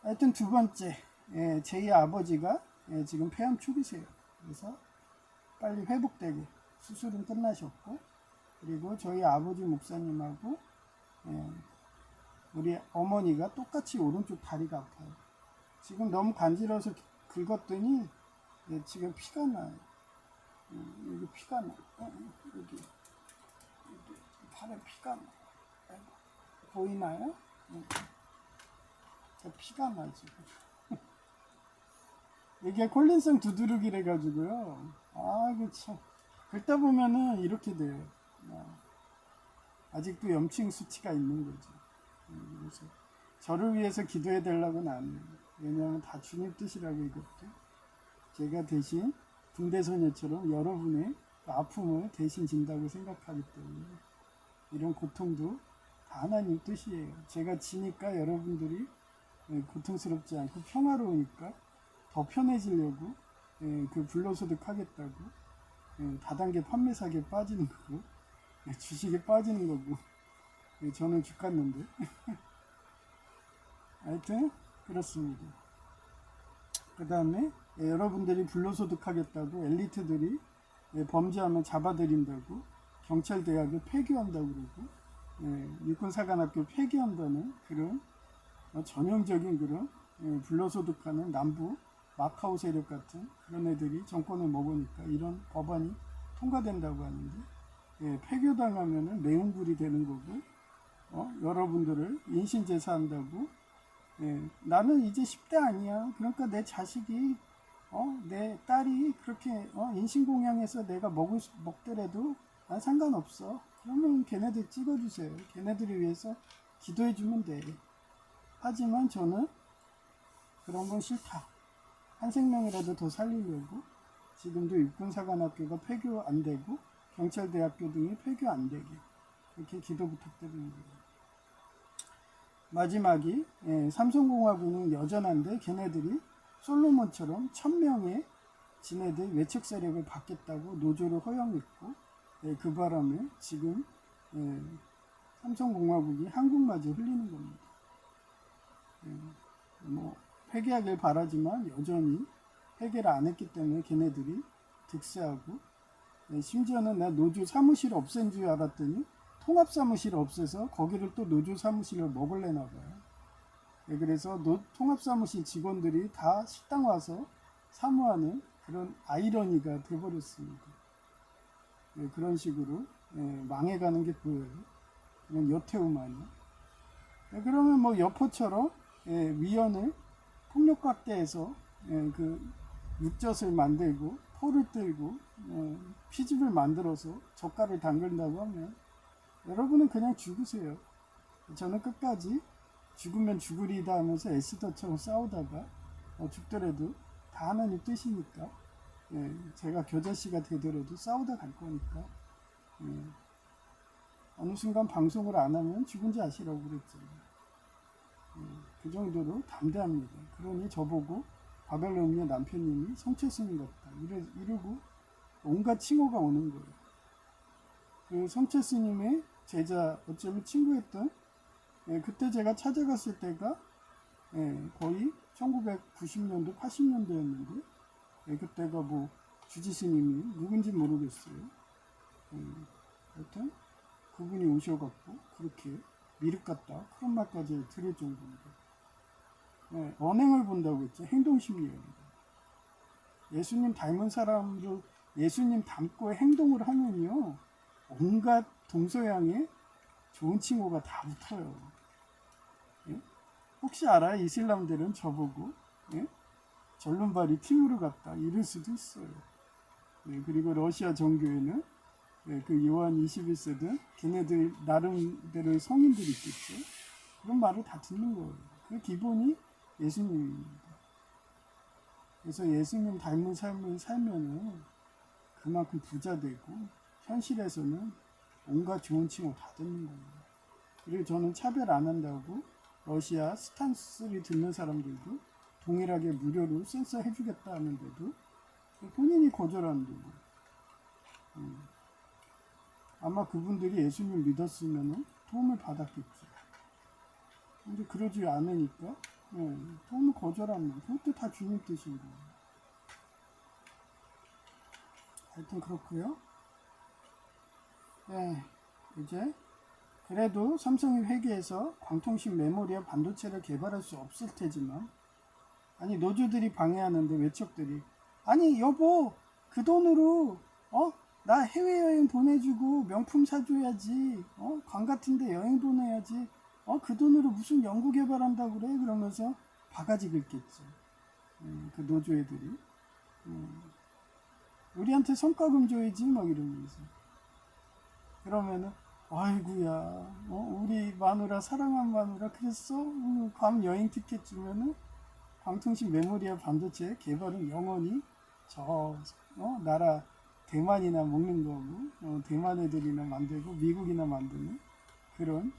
하여튼 두 번째 제2 아버지가 지금 폐암 초기세요. 그래서 빨리 회복되게 수술은 끝나셨고 그리고 저희 아버지 목사님하고 우리 어머니가 똑같이 오른쪽 다리가 아파요. 지금 너무 간지러워서 긁었더니 지금 피가 나요. 여기 피가 나. 여기 팔에 피가 나. 보이나요? 피가 나 지금. 이게 콜린성 두드러기래 가지고요. 이거 참 긁다 보면은 이렇게 돼요. 아직도 염증 수치가 있는 거죠. 그래서 저를 위해서 기도해 달라고는 안 해요. 왜냐하면 다 주님 뜻이라고 이것도. 제가 대신 붕대소녀처럼 여러분의 아픔을 대신 진다고 생각하기 때문에 이런 고통도 다 하나님 뜻이에요. 제가 지니까 여러분들이 고통스럽지 않고 평화로우니까 더 편해지려고 그 불로소득 하겠다고 다단계 판매 사기에 빠지는 거고 주식에 빠지는 거고 저는 죽겠는데 하여튼 그렇습니다. 그 다음에 여러분들이 불로소득 하겠다고 엘리트들이 범죄하면 잡아들인다고 경찰대학을 폐교한다고 그러고 육군사관학교 폐기한다는 그런 전형적인 그런 불로소득하는 남부 마카오 세력 같은 그런 애들이 정권을 먹으니까 이런 법안이 통과된다고 하는데 폐교당하면은 매운굴이 되는 거고 여러분들을 인신제사한다고. 나는 이제 10대 아니야. 그러니까 내 자식이 내 딸이 그렇게 인신공양해서 내가 먹더라도 난 상관없어. 그러면 걔네들 찍어주세요. 걔네들을 위해서 기도해주면 돼. 하지만 저는 그런 건 싫다. 한 생명이라도 더 살리려고 지금도 육군사관학교가 폐교 안 되고 경찰대학교 등이 폐교 안 되게 그렇게 기도 부탁드리는 거예요. 마지막이 삼성공화국은 여전한데 걔네들이 솔로몬처럼 1000명의 지네들 외척 세력을 받겠다고 노조를 허용했고 그 바람에 지금 삼성공화국이 한국마저 흘리는 겁니다. 뭐 회개하길 바라지만 여전히 회개를 안 했기 때문에 걔네들이 득세하고 심지어는 나 노조 사무실을 없앤 줄 알았더니 통합사무실을 없애서 거기를 또 노조 사무실을 먹으려나 봐요. 그래서 통합사무실 직원들이 다 식당 와서 사무하는 그런 아이러니가 돼버렸습니다. 그런 식으로 망해가는 게 보여요. 그냥 여태우만이. 그러면 뭐 여포처럼 위원을 폭력각대해서 그 육젓을 만들고 포를 들고 피집을 만들어서 젓갈을 담근다고 하면 여러분은 그냥 죽으세요. 저는 끝까지 죽으면 죽으리다 하면서 에스더처럼 싸우다가 죽더라도 다 하나님 뜻이니까 제가 겨자씨가 되더라도 싸우다 갈 거니까 어느 순간 방송을 안 하면 죽은지 아시라고 그랬죠. 그 정도로 담대합니다. 그러니 저보고 바벨론의 남편님이 성철스님 같다 이러고 온갖 칭호가 오는 거예요. 그 성철스님의 제자 어쩌면 친구였던 그때 제가 찾아갔을 때가 거의 1990년도 80년도였는데 그때가 뭐 주지스님이 누군지 모르겠어요. 하여튼 그분이 오셔갖고 그렇게 미륵 같다 그런 말까지 들을 정도입니다. 언행을 본다고 했죠. 행동심리입니다. 예수님 닮은 사람도 예수님 닮고 행동을 하면요 온갖 동서양에 좋은 칭호가 다 붙어요. 혹시 알아요? 이슬람들은 저보고 절름발이 티무르 같다 이럴 수도 있어요. 그리고 러시아 정교회는 그 요한 21세든 걔네들 나름대로의 성인들이 있겠죠. 그런 말을 다 듣는 거예요. 그 기본이 예수님입니다. 그래서 예수님 닮은 삶을 살면은 그만큼 부자 되고 현실에서는 온갖 좋은 칭호 다 듣는 거예요. 그리고 저는 차별 안 한다고 러시아 스탄스를 듣는 사람들도 동일하게 무료로 센서 해주겠다 하는데도 본인이 거절하는데 아마 그분들이 예수님 믿었으면 도움을 받았겠죠. 근데 그러지 않으니까 도움을 거절하는 거예요. 그것도 다 주님 뜻인 거예요. 하여튼 그렇고요. 이제 그래도 삼성이 회계에서 광통신 메모리와 반도체를 개발할 수 없을 테지만 아니 노조들이 방해하는데 외척들이 아니 여보 그 돈으로 나 해외여행 보내주고 명품 사줘야지 관 같은데 여행 보내야지 그 돈으로 무슨 연구 개발한다고 그래 그러면서 바가지 긁겠죠. 그 노조 애들이 우리한테 성과금 줘야지 막 이러면서 그러면은 아이구야 우리 마누라 사랑한 마누라 그랬어? 괌 여행 티켓 주면은 광통신 메모리와 반도체 개발은 영원히 저 나라 대만이나 먹는 거고 대만 애들이나 만들고 미국이나 만드는 그런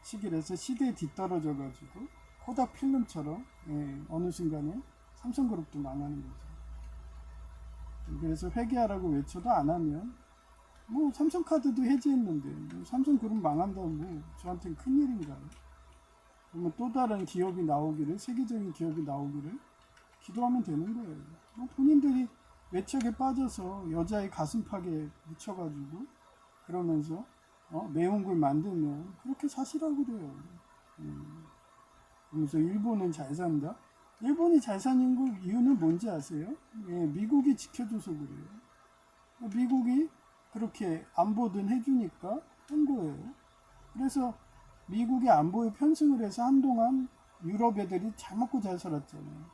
시기라서 시대에 뒤떨어져 가지고 코닥 필름처럼 어느 순간에 삼성그룹도 망하는 거죠. 그래서 회계하라고 외쳐도 안 하면 뭐 삼성카드도 해지했는데 뭐 삼성그룹 망한다면 뭐 저한테는 큰일인가요? 그러면 또 다른 기업이 나오기를 세계적인 기업이 나오기를 기도하면 되는 거예요. 본인들이 외척에 빠져서 여자의 가슴팍에 묻혀가지고 그러면서 매운 걸 만들면 그렇게 사시라고 그래요. 그래서 일본은 잘 산다. 일본이 잘 사는 거 이유는 뭔지 아세요? 미국이 지켜줘서 그래요. 미국이 그렇게 안보든 해주니까 한 거예요. 그래서 미국의 안보에 편승을 해서 한동안 유럽 애들이 잘 먹고 잘 살았잖아요.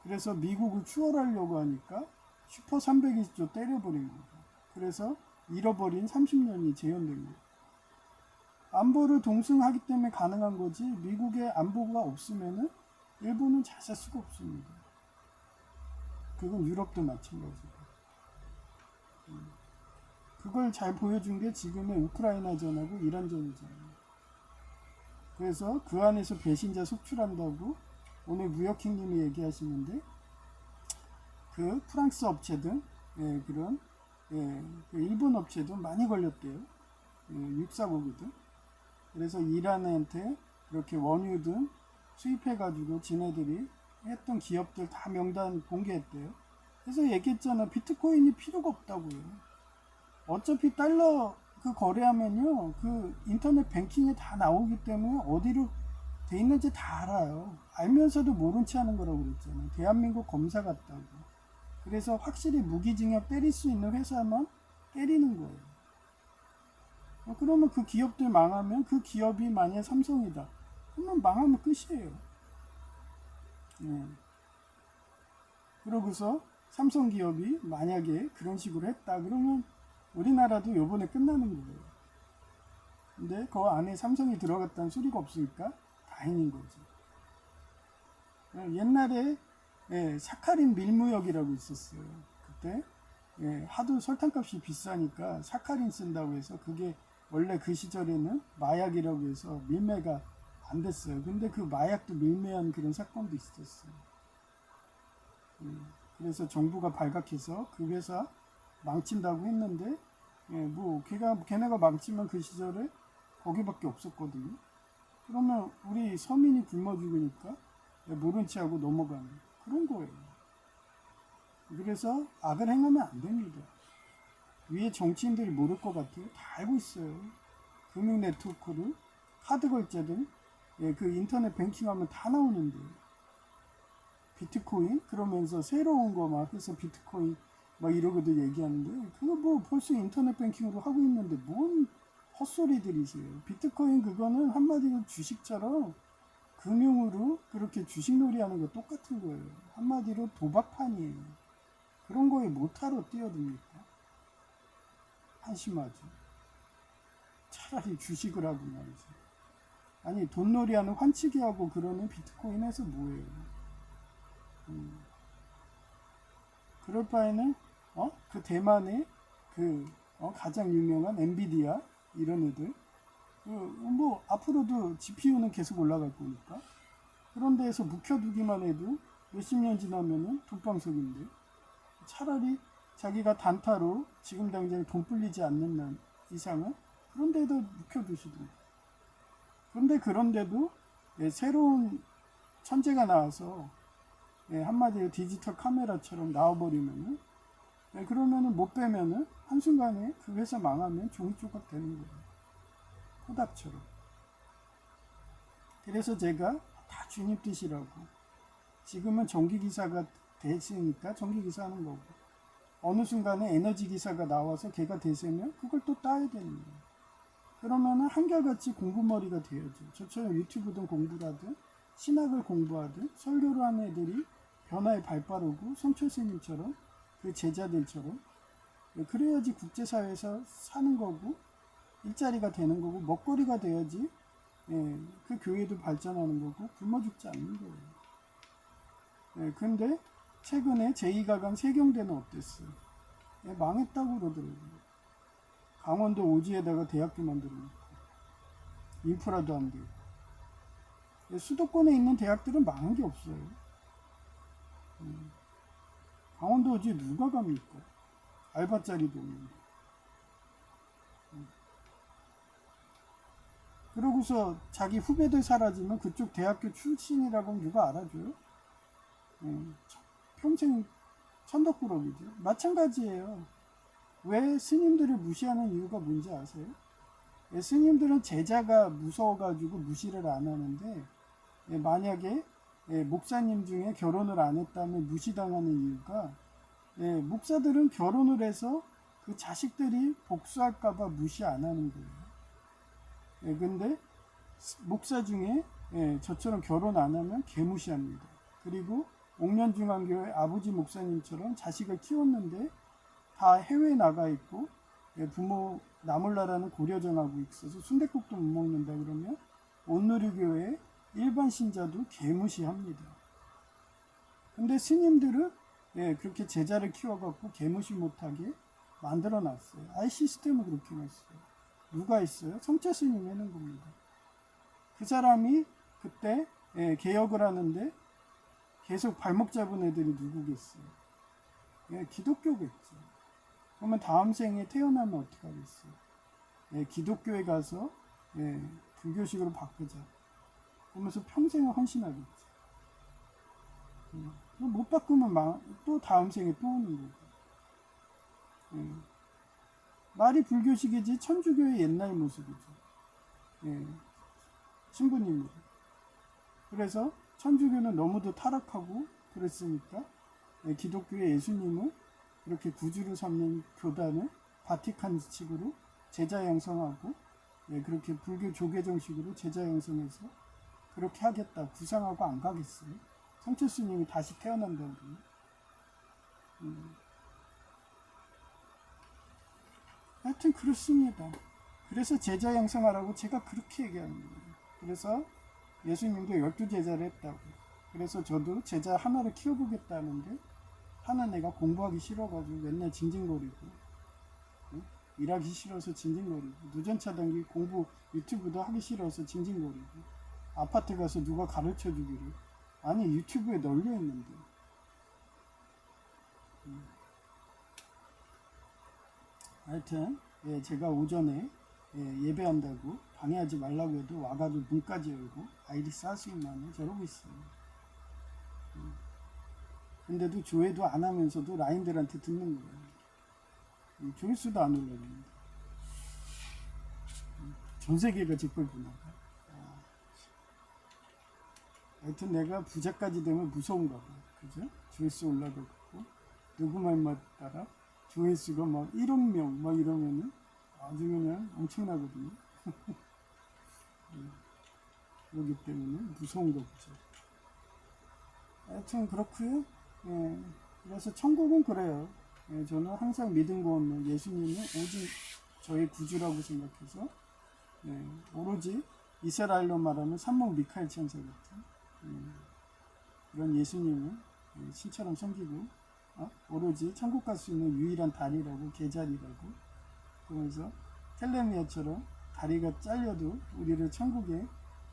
그래서 미국을 추월하려고 하니까 슈퍼 320조 때려버린 거죠. 그래서 잃어버린 30년이 재현된 거예요. 안보를 동승하기 때문에 가능한 거지, 미국의 안보가 없으면은 일본은 잘 살 수가 없습니다. 그건 유럽도 마찬가지고. 그걸 잘 보여준 게 지금의 우크라이나전하고 이란전이잖아요. 그래서 그 안에서 배신자 속출한다고 오늘 무역행님이 얘기하시는데, 그 프랑스 업체든 그런 그 일본 업체도 많이 걸렸대요. 육사국이든. 그래서 이란한테 그렇게 원유든 수입해가지고 지네들이 했던 기업들 다 명단 공개했대요. 그래서 얘기했잖아. 비트코인이 필요가 없다고요. 어차피 달러 그 거래하면요, 그 인터넷 뱅킹에 다 나오기 때문에 어디로 돼 있는지 다 알아요. 알면서도 모른 체 하는 거라고 그랬잖아요. 대한민국 검사 같다고. 그래서 확실히 무기징역 때릴 수 있는 회사만 때리는 거예요. 그러면 그 기업들 망하면, 그 기업이 만약 삼성이다, 그러면 망하면 끝이에요. 네. 그러고서 삼성 기업이 만약에 그런 식으로 했다 그러면 우리나라도 요번에 끝나는 거예요. 근데 그 안에 삼성이 들어갔다는 소리가 없으니까 다행인 거지. 옛날에 사카린 밀무역이라고 있었어요. 그때 하도 설탕값이 비싸니까 사카린 쓴다고 해서, 그게 원래 그 시절에는 마약이라고 해서 밀매가 안 됐어요. 근데 그 마약도 밀매한 그런 사건도 있었어요. 그래서 정부가 발각해서 그 회사 망친다고 했는데, 뭐 걔네가 망치면 그 시절에 거기밖에 없었거든요. 그러면 우리 서민이 굶어 죽으니까 모른 체 하고 넘어가는 그런 거예요. 그래서 악을 행하면 안 됩니다. 위에 정치인들이 모를 것 같아요. 다 알고 있어요. 금융 네트워크를, 카드 결제든 그 인터넷 뱅킹하면 다 나오는데, 비트코인 그러면서 새로운 거 막 해서 비트코인 막 이러고도 얘기하는데, 그거 뭐 벌써 인터넷 뱅킹으로 하고 있는데 뭔 헛소리들이세요. 비트코인 그거는 한마디로 주식처럼 금융으로 그렇게 주식놀이 하는 거 똑같은 거예요. 한마디로 도박판이에요. 그런 거에 못하러 뛰어듭니까? 한심하죠. 차라리 주식을 하고 말이죠. 아니, 돈놀이 하는 환치기 하고 그러는 비트코인에서 뭐예요? 그럴 바에는 그 대만의 그 가장 유명한 엔비디아 이런 애들, 뭐 앞으로도 GPU는 계속 올라갈 거니까 그런 데에서 묵혀두기만 해도 몇십 년 지나면은 돈방석인데, 차라리 자기가 단타로 지금 당장 돈 불리지 않는 이상은 그런 데도 묵혀두시든가. 그런데 그런데도 새로운 천재가 나와서 한마디로 디지털 카메라처럼 나와버리면은, 그러면은 못 빼면은 한순간에 그 회사 망하면 종이 조각 되는 거예요. 코닥처럼. 그래서 제가 다 주님 뜻이라고. 지금은 전기기사가 됐으니까 전기기사 하는 거고, 어느 순간에 에너지기사가 나와서 걔가 되세면 그걸 또 따야 되는 거예요. 그러면은 한결같이 공부머리가 되어야죠. 저처럼 유튜브든 공부를 하든 신학을 공부하든 설교를 하는 애들이 변화에 발빠르고 성철스님처럼 그 제자들처럼, 그래야지 국제사회에서 사는 거고 일자리가 되는 거고 먹거리가 돼야지 그 교회도 발전하는 거고 굶어 죽지 않는 거예요. 근데 최근에 제2가강 세경대는 어땠어요? 망했다고 그러더라고요. 강원도 오지에다가 대학교 만들어놓고 인프라도 안 되고. 수도권에 있는 대학들은 망한 게 없어요. 강원도 오지에 누가 갑니까? 알바자리도 없는데. 그러고서 자기 후배들 사라지면 그쪽 대학교 출신이라고 하면 누가 알아줘요? 평생 천덕꾸러기죠. 마찬가지예요. 왜 스님들을 무시하는 이유가 뭔지 아세요? 스님들은 제자가 무서워가지고 무시를 안 하는데, 만약에 목사님 중에 결혼을 안 했다면 무시당하는 이유가, 목사들은 결혼을 해서 그 자식들이 복수할까봐 무시 안 하는 거예요. 근데 목사 중에 저처럼 결혼 안 하면 개무시합니다. 그리고 옥년중앙교회 아버지 목사님처럼 자식을 키웠는데 다 해외에 나가 있고 부모 나몰라라는 고려정하고 있어서 순댓국도 못 먹는다 그러면 온누리교회 일반 신자도 개무시합니다. 근데 스님들은 그렇게 제자를 키워갖고 개무시 못하게 만들어놨어요. 아예 시스템을 그렇게 놨어요. 누가 했어요? 성자 스님이 해놓은 겁니다. 그 사람이 그때 개혁을 하는데 계속 발목 잡은 애들이 누구겠어요? 기독교겠죠. 그러면 다음 생에 태어나면 어떡하겠어요? 기독교에 가서 불교식으로 바꾸자. 그러면서 평생을 헌신하겠죠. 못 바꾸면 또 다음 생에 또 오는 거고. 말이 불교식이지 천주교의 옛날 모습이죠. 신부님이. 그래서 천주교는 너무도 타락하고 그랬으니까 기독교의 예수님은 그렇게 구주로 삼는 교단을 바티칸 식으로 제자 양성하고 그렇게 불교 조계 정식으로 제자 양성해서 그렇게 하겠다 구상하고 안 가겠어요. 성철스님이 다시 태어난다고 그러면. 하여튼 그렇습니다. 그래서 제자 양성하라고 제가 그렇게 얘기하는 거예요. 그래서 예수님도 12제자를 했다고. 그래서 저도 제자 하나를 키워보겠다는데 하는 애가 공부하기 싫어가지고 맨날 징징거리고 일하기 싫어서 징징거리고 누전차 당기 공부 유튜브도 하기 싫어서 징징거리고 아파트 가서 누가 가르쳐주기를 아니 유튜브에 널려있는데 하여튼 제가 오전에 예배한다고 방해하지 말라고 해도 와가지고 문까지 열고 아이리스 하수인만에 저러고 있어요. 근데도 조회도 안 하면서도 라인들한테 듣는 거예요. 조회수도 안 올라갑니다. 전 세계가 제걸 보나봐. 하여튼 내가 부자까지 되면 무서운가 봐. 그죠? 조회수 올라가고 누구 말만 따라 조회수가 막 1억 명 막 이러면은 아주 그냥 엄청나거든요. 그렇기 때문에 무서운 거 없죠. 하여튼 그렇고요. 그래서 천국은 그래요. 저는 항상 믿은 거 없는 예수님은 오직 저의 구주라고 생각해서 오로지 이스라엘로 말하면 산목 미카엘 천사 같은 그런 예수님은 신처럼 섬기고 오로지 천국 갈 수 있는 유일한 다리라고 계자리라고 그러면서 텔레미아처럼 다리가 잘려도 우리를 천국에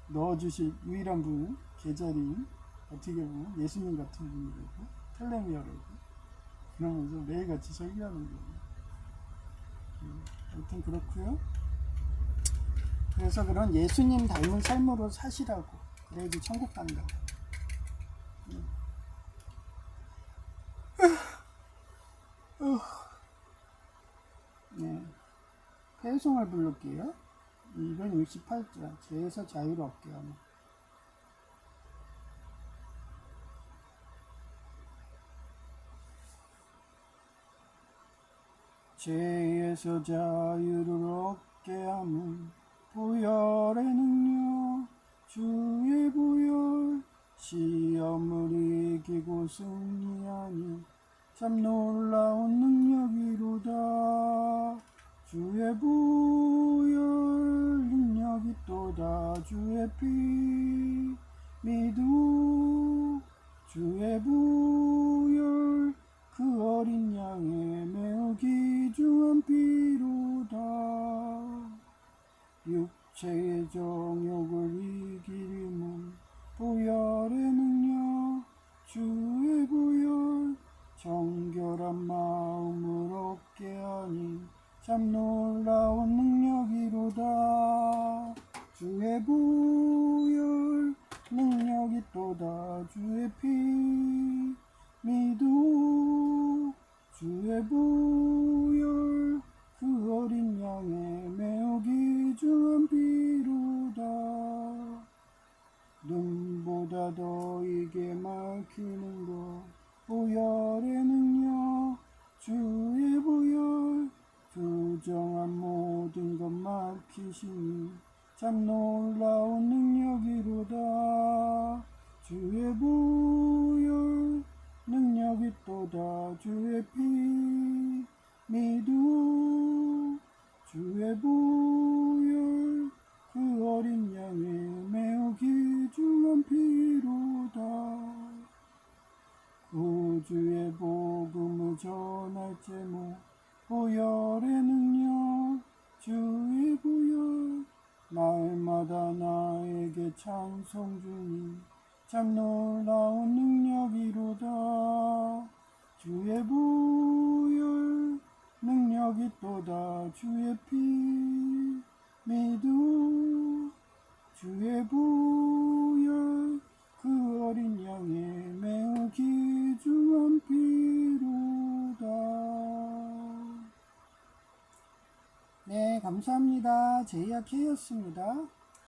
넣어주실 유일한 분은 계자리인 어떻게 보면 예수님 같은 분이라고 텔레미아라고 그러면서 매일같이 설교하는 거예요. 하여튼 그렇고요. 그래서 그런 예수님 닮은 삶으로 사시라고 그래야지 천국 간다고. 회송을 부를게요. 268자 죄에서 자유를 얻게 하는. 죄에서 자유를 얻게 하는 보혈의 능력 주의 보혈 시험을 이기고 승리하니 참 놀라운 능력이로다. 주의 보혈 능력이 또다. 주의 피 믿음 주의 보혈 그 어린 양의 매우 귀중한 피로다. 육체의 정욕을 이기림은 보혈의 능력 주의 보혈 정결한 마음을 얻게 하니 참 놀라운 능력이로다. 주의 보혈 능력이 또다. 주의 피 믿음 주의 보혈 그 어린 양의 매우 귀중한 피로다. 눈보다 더 이게 막히는 것 보혈의 능력 주의 보혈 부정한 모든 것 막히시니 참 놀라운 능력이로다. 주의 보혈 능력이 또다. 주의 피 믿음 주의 보혈 그 어린 양의 매우 귀중한 피로다. 구주의 복음을 전할 제목 보혈의 능력 주의 보혈 날마다 나에게 찬송 주님 참 놀라운 능력이로다. 주의 보혈 능력이 또다. 주의 피 믿음 주의 보혈 그 어린 양의 매우 귀중한 피로다. 네, 감사합니다. 제이아케이였습니다.